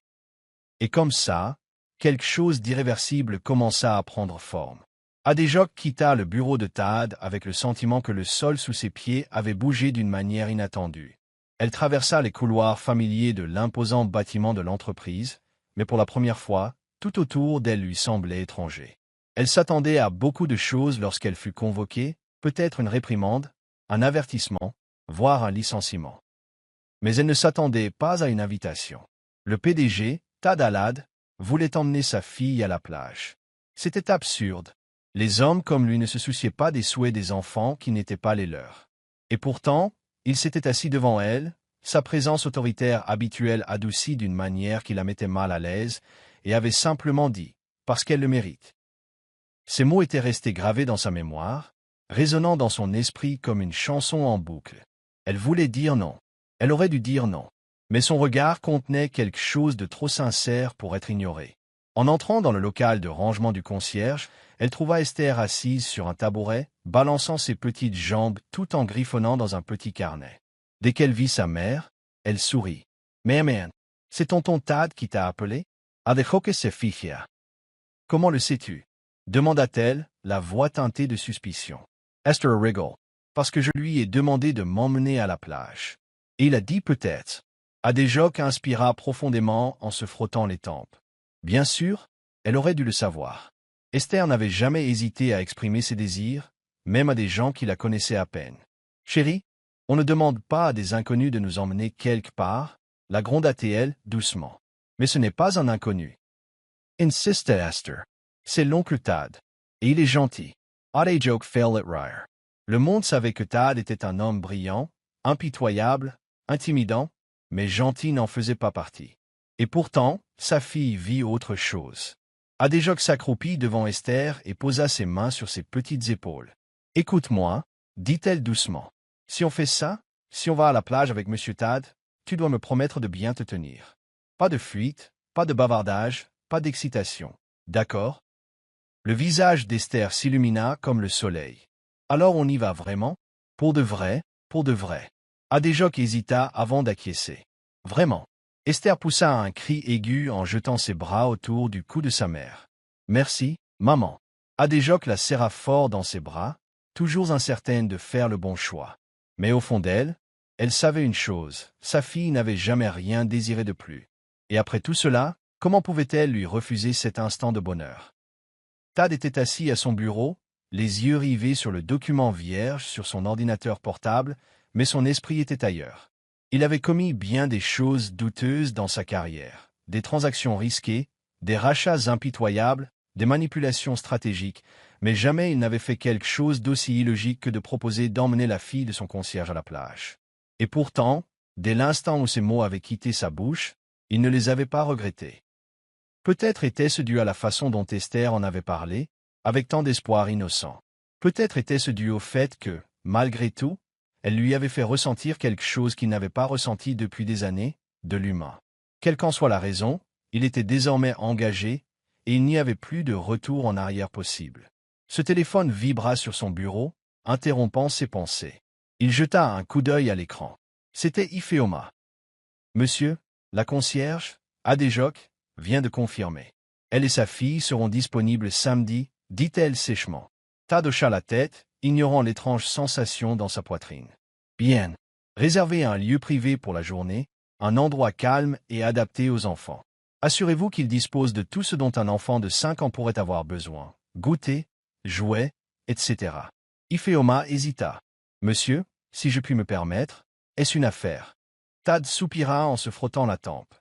Et comme ça, quelque chose d'irréversible commença à prendre forme. Adéjoc quitta le bureau de Tad avec le sentiment que le sol sous ses pieds avait bougé d'une manière inattendue. Elle traversa les couloirs familiers de l'imposant bâtiment de l'entreprise, mais pour la première fois, tout autour d'elle lui semblait étranger. Elle s'attendait à beaucoup de choses lorsqu'elle fut convoquée, peut-être une réprimande, un avertissement, voire un licenciement. Mais elle ne s'attendait pas à une invitation. Le PDG, Tad Alad, voulait emmener sa fille à la plage. C'était absurde. Les hommes comme lui ne se souciaient pas des souhaits des enfants qui n'étaient pas les leurs. Et pourtant, il s'était assis devant elle, sa présence autoritaire habituelle adoucie d'une manière qui la mettait mal à l'aise, et avait simplement dit « parce qu'elle le mérite ». Ces mots étaient restés gravés dans sa mémoire, résonnant dans son esprit comme une chanson en boucle. Elle voulait dire non. Elle aurait dû dire non. Mais son regard contenait quelque chose de trop sincère pour être ignoré. En entrant dans le local de rangement du concierge, elle trouva Esther assise sur un tabouret, balançant ses petites jambes tout en griffonnant dans un petit carnet. Dès qu'elle vit sa mère, elle sourit. « Mais, c'est tonton Tad qui t'a appelé? Adéjoc se fija. Comment le sais-tu? » demanda-t-elle, la voix teintée de suspicion. Esther rigole. « Parce que je lui ai demandé de m'emmener à la plage. » Et il a dit peut-être. Adéjoc inspira profondément en se frottant les tempes. Bien sûr, elle aurait dû le savoir. Esther n'avait jamais hésité à exprimer ses désirs, même à des gens qui la connaissaient à peine. « Chérie, on ne demande pas à des inconnus de nous emmener quelque part, » la gronda-t-elle doucement. « Mais ce n'est pas un inconnu. » Insistait Esther. « C'est l'oncle Tad. Et il est gentil. Adéjoke failed at rire. Le monde savait que Tad était un homme brillant, impitoyable, intimidant, mais gentil n'en faisait pas partie. Et pourtant, sa fille vit autre chose. Adéjoke s'accroupit devant Esther et posa ses mains sur ses petites épaules. « Écoute-moi, dit-elle doucement. Si on fait ça, si on va à la plage avec Monsieur Tad, tu dois me promettre de bien te tenir. Pas de fuite, pas de bavardage, pas d'excitation. D'accord ?» Le visage d'Esther s'illumina comme le soleil. « Alors on y va vraiment? Pour de vrai, pour de vrai. » Adéjoke hésita avant d'acquiescer. « Vraiment. » Esther poussa un cri aigu en jetant ses bras autour du cou de sa mère. « Merci, maman. » Adéjoke la serra fort dans ses bras, toujours incertaine de faire le bon choix. Mais au fond d'elle, elle savait une chose, sa fille n'avait jamais rien désiré de plus. Et après tout cela, comment pouvait-elle lui refuser cet instant de bonheur? Tad était assis à son bureau, les yeux rivés sur le document vierge sur son ordinateur portable, mais son esprit était ailleurs. Il avait commis bien des choses douteuses dans sa carrière, des transactions risquées, des rachats impitoyables, des manipulations stratégiques, mais jamais il n'avait fait quelque chose d'aussi illogique que de proposer d'emmener la fille de son concierge à la plage. Et pourtant, dès l'instant où ces mots avaient quitté sa bouche, il ne les avait pas regrettés. Peut-être était-ce dû à la façon dont Esther en avait parlé, avec tant d'espoir innocent. Peut-être était-ce dû au fait que, malgré tout, elle lui avait fait ressentir quelque chose qu'il n'avait pas ressenti depuis des années, de l'humain. Quelle qu'en soit la raison, il était désormais engagé, et il n'y avait plus de retour en arrière possible. Ce téléphone vibra sur son bureau, interrompant ses pensées. Il jeta un coup d'œil à l'écran. C'était Ifeoma. « Monsieur, la concierge, Adéjoke, vient de confirmer. Elle et sa fille seront disponibles samedi, dit-elle sèchement. Tad hocha la tête, ignorant l'étrange sensation dans sa poitrine. Bien. Réservez un lieu privé pour la journée, un endroit calme et adapté aux enfants. Assurez-vous qu'ils disposent de tout ce dont un enfant de 5 ans pourrait avoir besoin. Goûter, jouets, etc. Ifeoma hésita. Monsieur, si je puis me permettre, est-ce une affaire? Tad soupira en se frottant la tempe.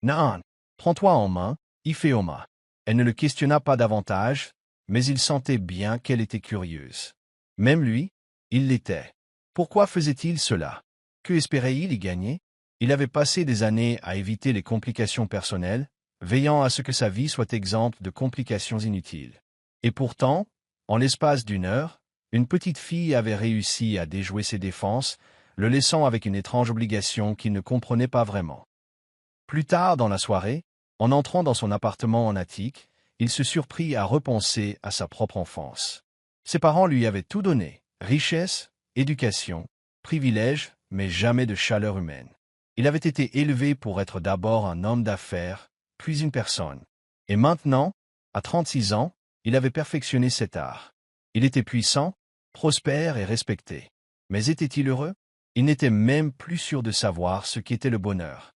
Naan, prends-toi en main, Ifeoma. Elle ne le questionna pas davantage, mais il sentait bien qu'elle était curieuse. Même lui, il l'était. Pourquoi faisait-il cela? Que espérait-il y gagner? Il avait passé des années à éviter les complications personnelles, veillant à ce que sa vie soit exempte de complications inutiles. Et pourtant, en l'espace d'une heure, une petite fille avait réussi à déjouer ses défenses, le laissant avec une étrange obligation qu'il ne comprenait pas vraiment. Plus tard dans la soirée, en entrant dans son appartement en attique, il se surprit à repenser à sa propre enfance. Ses parents lui avaient tout donné, richesse, éducation, privilèges, mais jamais de chaleur humaine. Il avait été élevé pour être d'abord un homme d'affaires, puis une personne. Et maintenant, à 36 ans, il avait perfectionné cet art. Il était puissant, prospère et respecté. Mais était-il heureux? Il n'était même plus sûr de savoir ce qu'était le bonheur.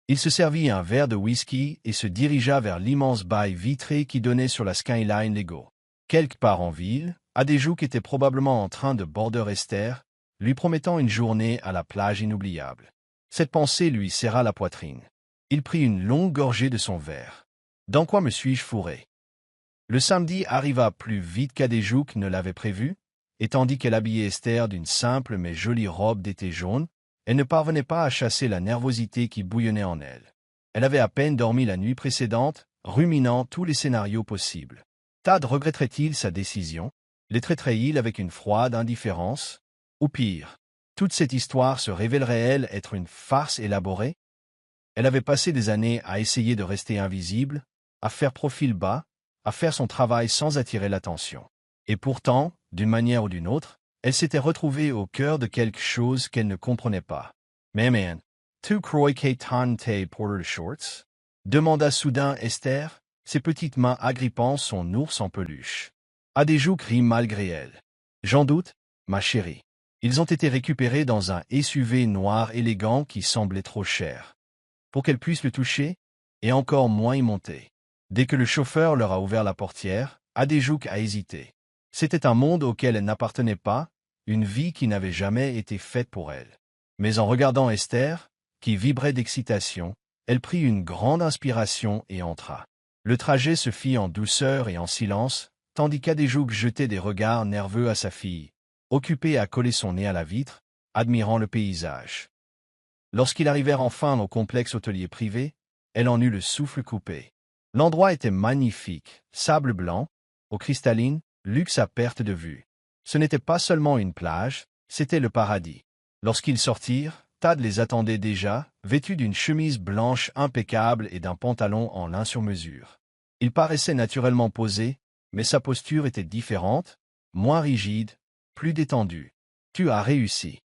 Il se servit un verre de whisky et se dirigea vers l'immense bail vitré qui donnait sur la skyline Lego. Quelque part en ville, Adéjoke était probablement en train de border Esther, lui promettant une journée à la plage inoubliable. Cette pensée lui serra la poitrine. Il prit une longue gorgée de son verre. Dans quoi me suis-je fourré? Le samedi arriva plus vite qu'Adéjoke ne l'avait prévu, et tandis qu'elle habillait Esther d'une simple mais jolie robe d'été jaune, elle ne parvenait pas à chasser la nervosité qui bouillonnait en elle. Elle avait à peine dormi la nuit précédente, ruminant tous les scénarios possibles. Tad regretterait-il sa décision? Les traiterait-il avec une froide indifférence? Ou pire, toute cette histoire se révélerait-elle être une farce élaborée? Elle avait passé des années à essayer de rester invisible, à faire profil bas, à faire son travail sans attirer l'attention. Et pourtant, d'une manière ou d'une autre, elle s'était retrouvée au cœur de quelque chose qu'elle ne comprenait pas. « Mais man, tu crois que t'en tes porter de shorts ?» demanda soudain Esther, ses petites mains agrippant son ours en peluche. Adéjoke rit malgré elle. « J'en doute, ma chérie. Ils ont été récupérés dans un SUV noir élégant qui semblait trop cher. Pour qu'elle puisse le toucher, et encore moins y monter. Dès que le chauffeur leur a ouvert la portière, Adéjoke a hésité. C'était un monde auquel elle n'appartenait pas, une vie qui n'avait jamais été faite pour elle. Mais en regardant Esther, qui vibrait d'excitation, elle prit une grande inspiration et entra. Le trajet se fit en douceur et en silence, tandis qu'Adéjouk jetait des regards nerveux à sa fille, occupée à coller son nez à la vitre, admirant le paysage. Lorsqu'ils arrivèrent enfin au complexe hôtelier privé, elle en eut le souffle coupé. L'endroit était magnifique, sable blanc, eau cristalline, luxe à perte de vue. Ce n'était pas seulement une plage, c'était le paradis. Lorsqu'ils sortirent, Tad les attendait déjà, vêtu d'une chemise blanche impeccable et d'un pantalon en lin sur mesure. Il paraissait naturellement posé, mais sa posture était différente, moins rigide, plus détendue. « Tu as réussi, »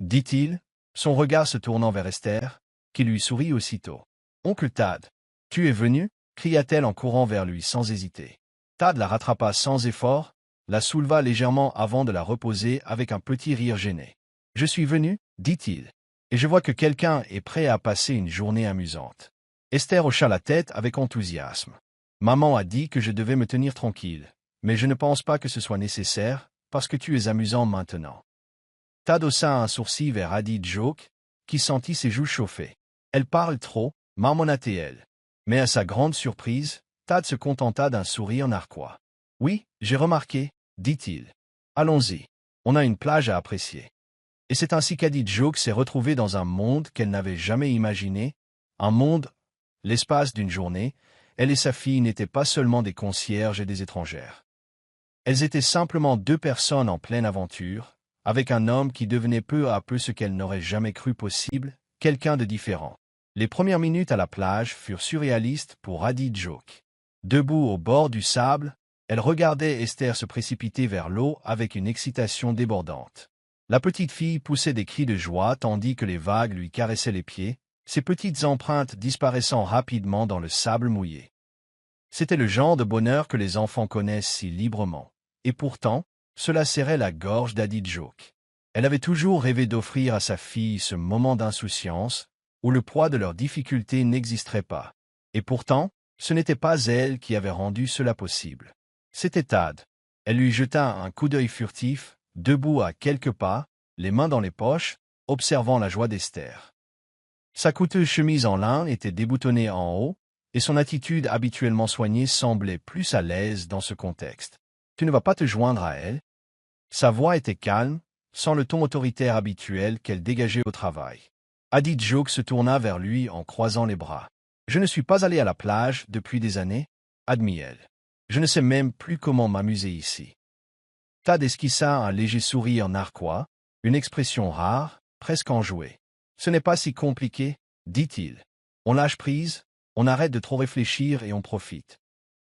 dit-il, son regard se tournant vers Esther, qui lui sourit aussitôt. « Oncle Tad, tu es venu » cria-t-elle en courant vers lui sans hésiter. Tad la rattrapa sans effort, la souleva légèrement avant de la reposer avec un petit rire gêné. « Je suis venu, » dit-il, « et je vois que quelqu'un est prêt à passer une journée amusante. » Esther hocha la tête avec enthousiasme. « Maman a dit que je devais me tenir tranquille, mais je ne pense pas que ce soit nécessaire, parce que tu es amusant maintenant. » Tad haussa un sourcil vers Adidjouk, qui sentit ses joues chauffer. « Elle parle trop, » marmonna-t-elle. Mais à sa grande surprise, Tad se contenta d'un sourire narquois. « Oui, j'ai remarqué, » dit-il. « Allons-y, on a une plage à apprécier. » Et c'est ainsi qu'Adidjouk s'est retrouvée dans un monde qu'elle n'avait jamais imaginé, un monde, l'espace d'une journée, elle et sa fille n'étaient pas seulement des concierges et des étrangères. Elles étaient simplement deux personnes en pleine aventure, avec un homme qui devenait peu à peu ce qu'elle n'aurait jamais cru possible, quelqu'un de différent. Les premières minutes à la plage furent surréalistes pour Adidjouk. Debout au bord du sable, elle regardait Esther se précipiter vers l'eau avec une excitation débordante. La petite fille poussait des cris de joie tandis que les vagues lui caressaient les pieds, ses petites empreintes disparaissant rapidement dans le sable mouillé. C'était le genre de bonheur que les enfants connaissent si librement. Et pourtant, cela serrait la gorge d'Adidjouk. Elle avait toujours rêvé d'offrir à sa fille ce moment d'insouciance, où le poids de leurs difficultés n'existerait pas. Et pourtant, ce n'était pas elle qui avait rendu cela possible. C'était Tad. Elle lui jeta un coup d'œil furtif, debout à quelques pas, les mains dans les poches, observant la joie d'Esther. Sa coûteuse chemise en lin était déboutonnée en haut, et son attitude habituellement soignée semblait plus à l'aise dans ce contexte. « Tu ne vas pas te joindre à elle ?» Sa voix était calme, sans le ton autoritaire habituel qu'elle dégageait au travail. Adidjouk se tourna vers lui en croisant les bras. « Je ne suis pas allé à la plage depuis des années, » admit-elle. « Je ne sais même plus comment m'amuser ici. » Tad esquissa un léger sourire narquois, une expression rare, presque enjouée. « Ce n'est pas si compliqué, » dit-il. « On lâche prise, on arrête de trop réfléchir et on profite. »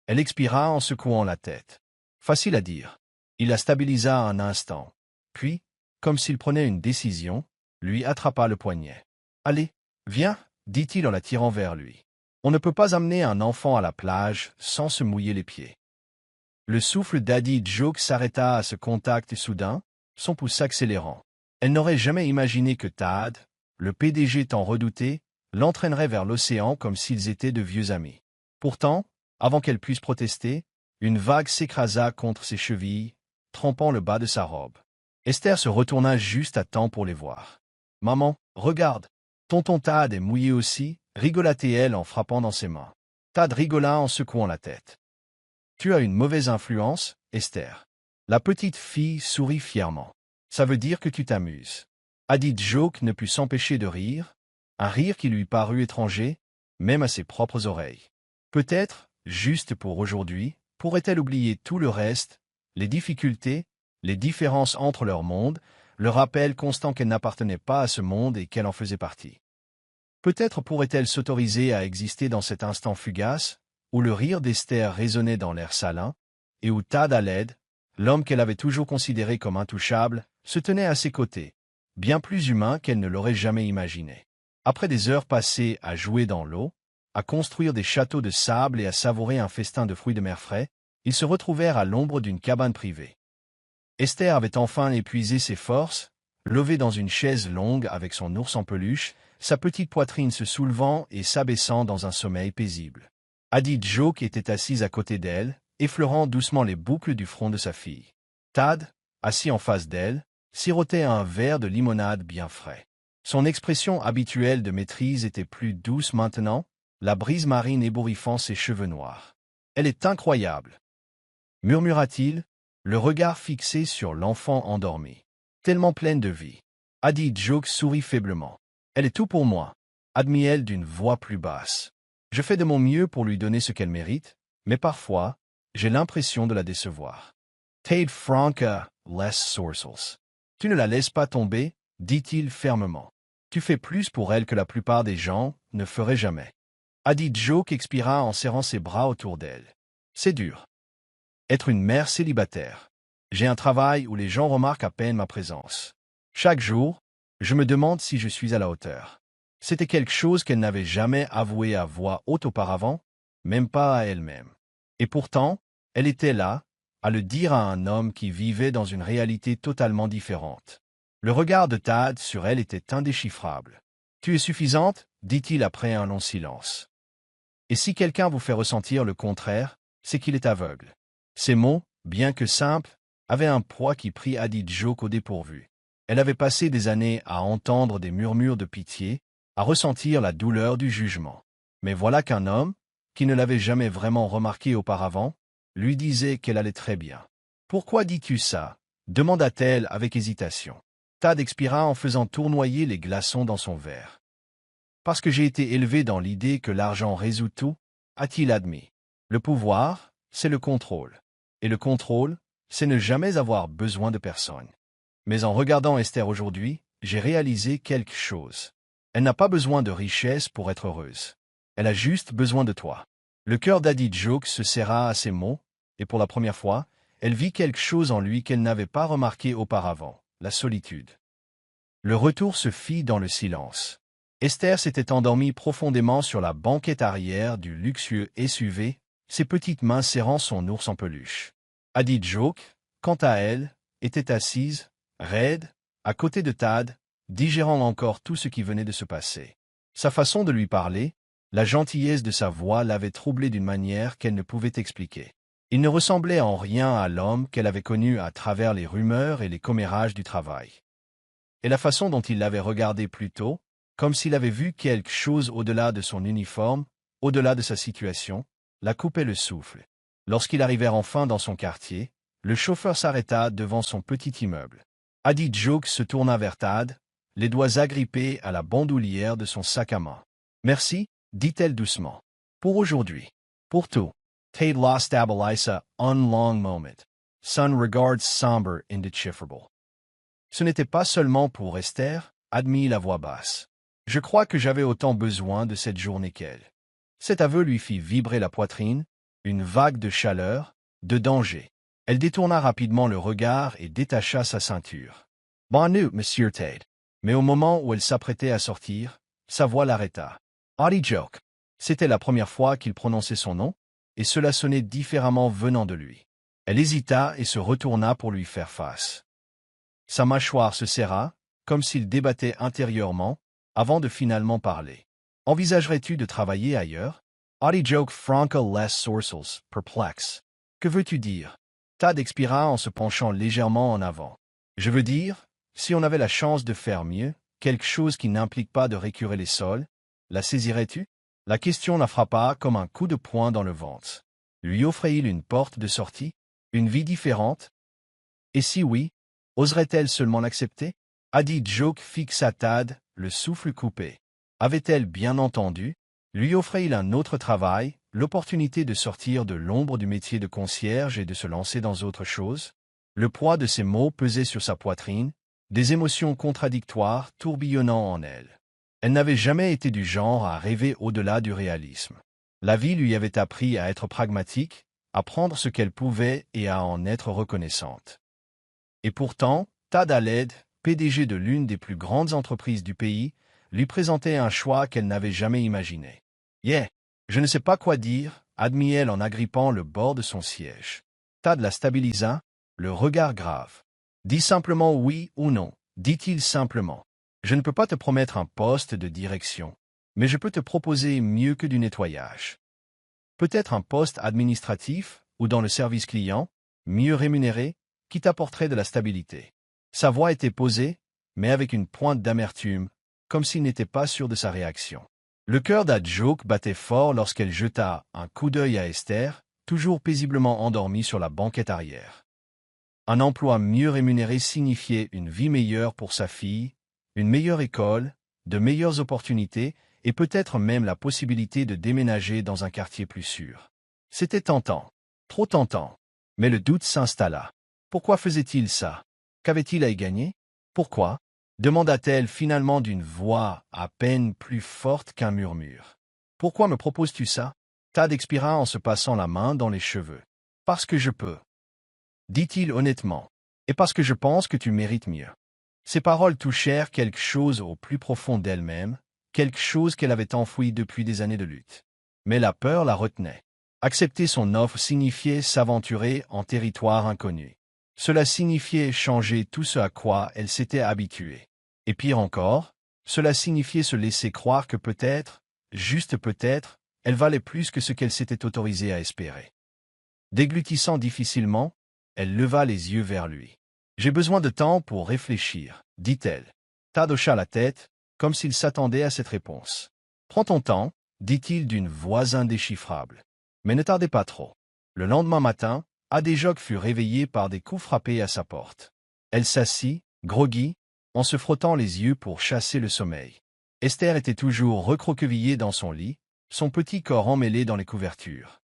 Elle expira en secouant la tête. Facile à dire. Il la stabilisa un instant. Puis, comme s'il prenait une décision, lui attrapa le poignet. « Allez, viens, » dit-il en la tirant vers lui. « On ne peut pas amener un enfant à la plage sans se mouiller les pieds. » Le souffle d'Adidjouk s'arrêta à ce contact soudain, son pouls s'accélérant. Elle n'aurait jamais imaginé que Tad, le PDG tant redouté, l'entraînerait vers l'océan comme s'ils étaient de vieux amis. Pourtant, avant qu'elle puisse protester, une vague s'écrasa contre ses chevilles, trempant le bas de sa robe. Esther se retourna juste à temps pour les voir. « Maman, regarde, tonton Tad est mouillé aussi » rigolait-elle en frappant dans ses mains. Tad rigola en secouant la tête. « Tu as une mauvaise influence, Esther. » La petite fille sourit fièrement. « Ça veut dire que tu t'amuses. » Adidjouk ne put s'empêcher de rire, un rire qui lui parut étranger, même à ses propres oreilles. Peut-être, juste pour aujourd'hui, pourrait-elle oublier tout le reste, les difficultés, les différences entre leurs mondes, le rappel constant qu'elle n'appartenait pas à ce monde et qu'elle en faisait partie. Peut-être pourrait-elle s'autoriser à exister dans cet instant fugace, où le rire d'Esther résonnait dans l'air salin, et où Tad Aled, l'homme qu'elle avait toujours considéré comme intouchable, se tenait à ses côtés, bien plus humain qu'elle ne l'aurait jamais imaginé. Après des heures passées à jouer dans l'eau, à construire des châteaux de sable et à savourer un festin de fruits de mer frais, ils se retrouvèrent à l'ombre d'une cabane privée. Esther avait enfin épuisé ses forces, levée dans une chaise longue avec son ours en peluche, sa petite poitrine se soulevant et s'abaissant dans un sommeil paisible. Adidjouk était assise à côté d'elle, effleurant doucement les boucles du front de sa fille. Tad, assis en face d'elle, sirotait un verre de limonade bien frais. Son expression habituelle de maîtrise était plus douce maintenant, la brise marine ébouriffant ses cheveux noirs. « Elle est incroyable. » murmura-t-il, le regard fixé sur l'enfant endormi. Tellement pleine de vie. Adi Joke sourit faiblement. Elle est tout pour moi, admit-elle d'une voix plus basse. Je fais de mon mieux pour lui donner ce qu'elle mérite, mais parfois, j'ai l'impression de la décevoir. Tade Franca, less sourcils. Tu ne la laisses pas tomber, dit-il fermement. Tu fais plus pour elle que la plupart des gens ne feraient jamais. Adi Joke expira en serrant ses bras autour d'elle. C'est dur. Être une mère célibataire. J'ai un travail où les gens remarquent à peine ma présence. Chaque jour, je me demande si je suis à la hauteur. C'était quelque chose qu'elle n'avait jamais avoué à voix haute auparavant, même pas à elle-même. Et pourtant, elle était là, à le dire à un homme qui vivait dans une réalité totalement différente. Le regard de Tad sur elle était indéchiffrable. « Tu es suffisante » dit-il après un long silence. « Et si quelqu'un vous fait ressentir le contraire, c'est qu'il est aveugle. » Ces mots, bien que simples, avaient un poids qui prit Adi Joke au dépourvu. Elle avait passé des années à entendre des murmures de pitié, à ressentir la douleur du jugement. Mais voilà qu'un homme, qui ne l'avait jamais vraiment remarqué auparavant, lui disait qu'elle allait très bien. « Pourquoi dis-tu ça » demanda-t-elle avec hésitation. Tad expira en faisant tournoyer les glaçons dans son verre. « Parce que j'ai été élevé dans l'idée que l'argent résout tout, a-t-il admis. Le pouvoir, c'est le contrôle. Et le contrôle, c'est ne jamais avoir besoin de personne. Mais en regardant Esther aujourd'hui, j'ai réalisé quelque chose. Elle n'a pas besoin de richesse pour être heureuse. Elle a juste besoin de toi. » Le cœur d'Adi Joke se serra à ces mots, et pour la première fois, elle vit quelque chose en lui qu'elle n'avait pas remarqué auparavant, la solitude. Le retour se fit dans le silence. Esther s'était endormie profondément sur la banquette arrière du luxueux SUV, ses petites mains serrant son ours en peluche. Adi Joke, quant à elle, était assise, raide, à côté de Tad, digérant encore tout ce qui venait de se passer. Sa façon de lui parler, la gentillesse de sa voix l'avait troublée d'une manière qu'elle ne pouvait expliquer. Il ne ressemblait en rien à l'homme qu'elle avait connu à travers les rumeurs et les commérages du travail. Et la façon dont il l'avait regardé plus tôt, comme s'il avait vu quelque chose au-delà de son uniforme, au-delà de sa situation, la coupait le souffle. Lorsqu'ils arrivèrent enfin dans son quartier, le chauffeur s'arrêta devant son petit immeuble. Adi Joke se tourna vers Tad, les doigts agrippés à la bandoulière de son sac à main. « Merci » dit-elle doucement. « Pour aujourd'hui. Pour tout. » Tad la stabilisa un long moment. Son regard sombre indéchiffrable. Ce n'était pas seulement pour Esther, admit la voix basse. Je crois que j'avais autant besoin de cette journée qu'elle. Cet aveu lui fit vibrer la poitrine, une vague de chaleur, de danger. Elle détourna rapidement le regard et détacha sa ceinture. « Bonne nuit, Monsieur Tad. » Mais au moment où elle s'apprêtait à sortir, sa voix l'arrêta. Adi Joke. C'était la première fois qu'il prononçait son nom, et cela sonnait différemment venant de lui. Elle hésita et se retourna pour lui faire face. Sa mâchoire se serra, comme s'il débattait intérieurement, avant de finalement parler. « Envisagerais-tu de travailler ailleurs » Adi Joke Franca less sourcils, perplexe. « Que veux-tu dire » Tad expira en se penchant légèrement en avant. « Je veux dire, si on avait la chance de faire mieux, quelque chose qui n'implique pas de récurer les sols, la saisirais-tu » La question la frappa comme un coup de poing dans le ventre. Lui offrait-il une porte de sortie, une vie différente? Et si oui, oserait-elle seulement l'accepter? Adi Joke fixa Tad, le souffle coupé. Avait-elle bien entendu? Lui offrait-il un autre travail, l'opportunité de sortir de l'ombre du métier de concierge et de se lancer dans autre chose? Le poids de ces mots pesait sur sa poitrine, des émotions contradictoires tourbillonnant en elle. Elle n'avait jamais été du genre à rêver au-delà du réalisme. La vie lui avait appris à être pragmatique, à prendre ce qu'elle pouvait et à en être reconnaissante. Et pourtant, Tad Aled, PDG de l'une des plus grandes entreprises du pays, lui présentait un choix qu'elle n'avait jamais imaginé. « Yeah, je ne sais pas quoi dire » admit-elle en agrippant le bord de son siège. Tad la stabilisa, le regard grave. « Dis simplement oui ou non, dit-il simplement. Je ne peux pas te promettre un poste de direction, mais je peux te proposer mieux que du nettoyage. Peut-être un poste administratif ou dans le service client, mieux rémunéré, qui t'apporterait de la stabilité. » Sa voix était posée, mais avec une pointe d'amertume, comme s'il n'était pas sûr de sa réaction. Le cœur d'Ad Joke battait fort lorsqu'elle jeta un coup d'œil à Esther, toujours paisiblement endormi sur la banquette arrière. Un emploi mieux rémunéré signifiait une vie meilleure pour sa fille, une meilleure école, de meilleures opportunités et peut-être même la possibilité de déménager dans un quartier plus sûr. C'était tentant, trop tentant. Mais le doute s'installa. Pourquoi faisait-il ça? Qu'avait-il à y gagner? Pourquoi? Demanda-t-elle finalement d'une voix à peine plus forte qu'un murmure. Pourquoi me proposes-tu ça? Tad expira en se passant la main dans les cheveux. Parce que je peux, dit-il honnêtement, et parce que je pense que tu mérites mieux. Ces paroles touchèrent quelque chose au plus profond d'elle-même, quelque chose qu'elle avait enfoui depuis des années de lutte. Mais la peur la retenait. Accepter son offre signifiait s'aventurer en territoire inconnu. Cela signifiait changer tout ce à quoi elle s'était habituée. Et pire encore, cela signifiait se laisser croire que peut-être, juste peut-être, elle valait plus que ce qu'elle s'était autorisée à espérer. Déglutissant difficilement, elle leva les yeux vers lui. « J'ai besoin de temps pour réfléchir, dit-elle. Tad hocha la tête, comme s'il s'attendait à cette réponse. Prends ton temps, dit-il d'une voix indéchiffrable. Mais ne tardez pas trop. Le lendemain matin, Adéjoc fut réveillée par des coups frappés à sa porte. Elle s'assit, groggy, en se frottant les yeux pour chasser le sommeil. Esther était toujours recroquevillée dans son lit, son petit corps emmêlé dans les couvertures.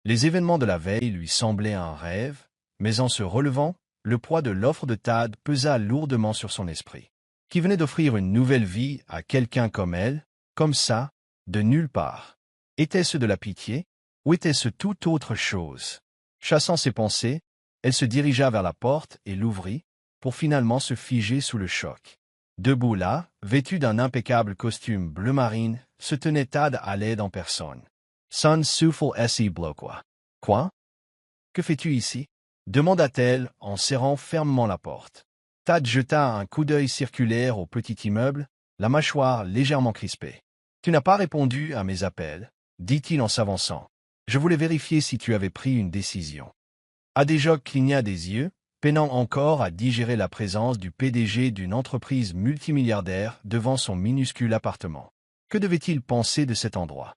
Les événements de la veille lui semblaient un rêve, mais en se relevant, le poids de l'offre de Tad pesa lourdement sur son esprit. Qui venait d'offrir une nouvelle vie à quelqu'un comme elle, comme ça, de nulle part. Était-ce de la pitié, ou était-ce toute autre chose? Chassant ses pensées, elle se dirigea vers la porte et l'ouvrit, pour finalement se figer sous le choc. Debout là, vêtu d'un impeccable costume bleu marine, se tenait Tad à l'aide en personne. Sun souffle si bloquois. Quoi? Que fais-tu ici? Demanda-t-elle en serrant fermement la porte. Tad jeta un coup d'œil circulaire au petit immeuble, la mâchoire légèrement crispée. Tu n'as pas répondu à mes appels, dit-il en s'avançant. Je voulais vérifier si tu avais pris une décision. Adéjoc cligna des yeux, peinant encore à digérer la présence du PDG d'une entreprise multimilliardaire devant son minuscule appartement. Que devait-il penser de cet endroit?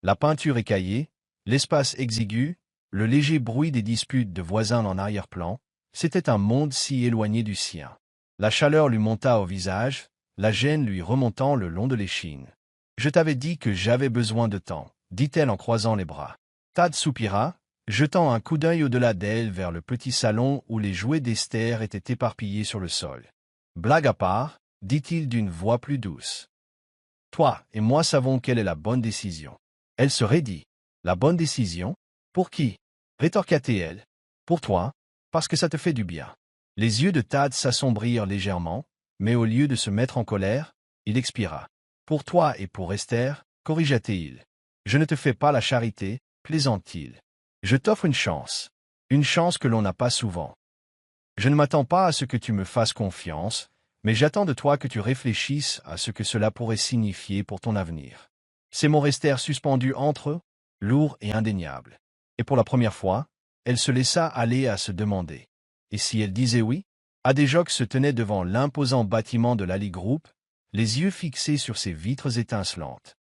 La peinture écaillée, l'espace exigu, le léger bruit des disputes de voisins en arrière-plan, c'était un monde si éloigné du sien. La chaleur lui monta au visage, la gêne lui remontant le long de l'échine. « Je t'avais dit que j'avais besoin de temps, » dit-elle en croisant les bras. Tad soupira, jetant un coup d'œil au-delà d'elle vers le petit salon où les jouets d'Esther étaient éparpillés sur le sol. « Blague à part, » dit-il d'une voix plus douce. « Toi et moi savons quelle est la bonne décision. » Elle se raidit. « La bonne décision? Pour qui? » rétorqua-t-elle. « Pour toi, parce que ça te fait du bien. » Les yeux de Tad s'assombrirent légèrement, mais au lieu de se mettre en colère, il expira. « Pour toi et pour Esther, » corrigea-t-il. « Je ne te fais pas la charité, » plaisante-t-il. « Je t'offre une chance que l'on n'a pas souvent. Je ne m'attends pas à ce que tu me fasses confiance, mais j'attends de toi que tu réfléchisses à ce que cela pourrait signifier pour ton avenir. » Ces mots restèrent suspendus entre eux, lourds et indéniables. Et pour la première fois, elle se laissa aller à se demander. Et si elle disait oui? Adéjoc se tenait devant l'imposant bâtiment de l'Ali Group, les yeux fixés sur ses vitres étincelantes.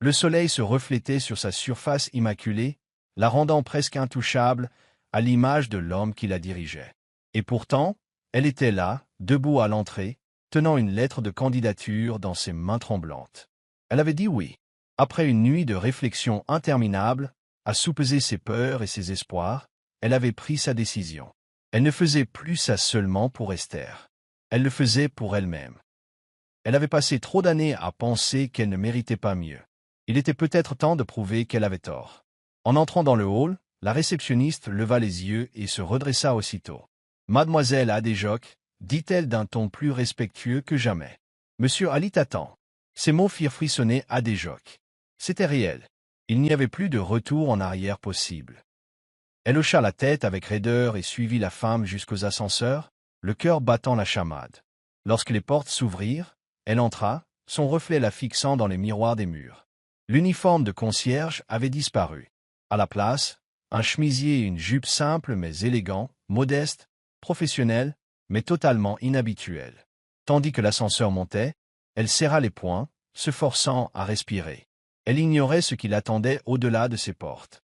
Le soleil se reflétait sur sa surface immaculée, la rendant presque intouchable, à l'image de l'homme qui la dirigeait. Et pourtant, elle était là, debout à l'entrée, tenant une lettre de candidature dans ses mains tremblantes. Elle avait dit oui. Après une nuit de réflexion interminable, à soupeser ses peurs et ses espoirs, elle avait pris sa décision. Elle ne faisait plus ça seulement pour Esther. Elle le faisait pour elle-même. Elle avait passé trop d'années à penser qu'elle ne méritait pas mieux. Il était peut-être temps de prouver qu'elle avait tort. En entrant dans le hall, la réceptionniste leva les yeux et se redressa aussitôt. « Mademoiselle Adéjoc, » dit-elle d'un ton plus respectueux que jamais. « Monsieur Ali t'attend. » Ces mots firent frissonner Adéjoc. C'était réel. Il n'y avait plus de retour en arrière possible. Elle hocha la tête avec raideur et suivit la femme jusqu'aux ascenseurs, le cœur battant la chamade. Lorsque les portes s'ouvrirent, elle entra, son reflet la fixant dans les miroirs des murs. L'uniforme de concierge avait disparu. À la place, un chemisier et une jupe simple mais élégant, modeste, professionnel, mais totalement inhabituel. Tandis que l'ascenseur montait, elle serra les poings, se forçant à respirer. Elle ignorait ce qui l'attendait au-delà de ses portes.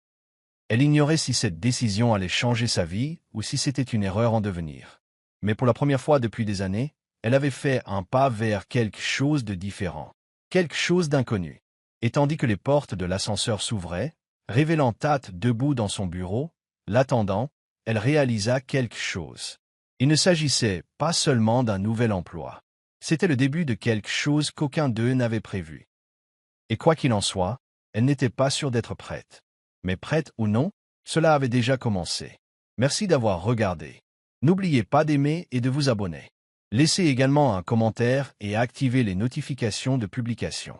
Elle ignorait si cette décision allait changer sa vie ou si c'était une erreur en devenir. Mais pour la première fois depuis des années, elle avait fait un pas vers quelque chose de différent, quelque chose d'inconnu. Et tandis que les portes de l'ascenseur s'ouvraient, révélant Tate debout dans son bureau, l'attendant, elle réalisa quelque chose. Il ne s'agissait pas seulement d'un nouvel emploi. C'était le début de quelque chose qu'aucun d'eux n'avait prévu. Et quoi qu'il en soit, elle n'était pas sûre d'être prête. Mais prête ou non, cela avait déjà commencé. Merci d'avoir regardé. N'oubliez pas d'aimer et de vous abonner. Laissez également un commentaire et activez les notifications de publication.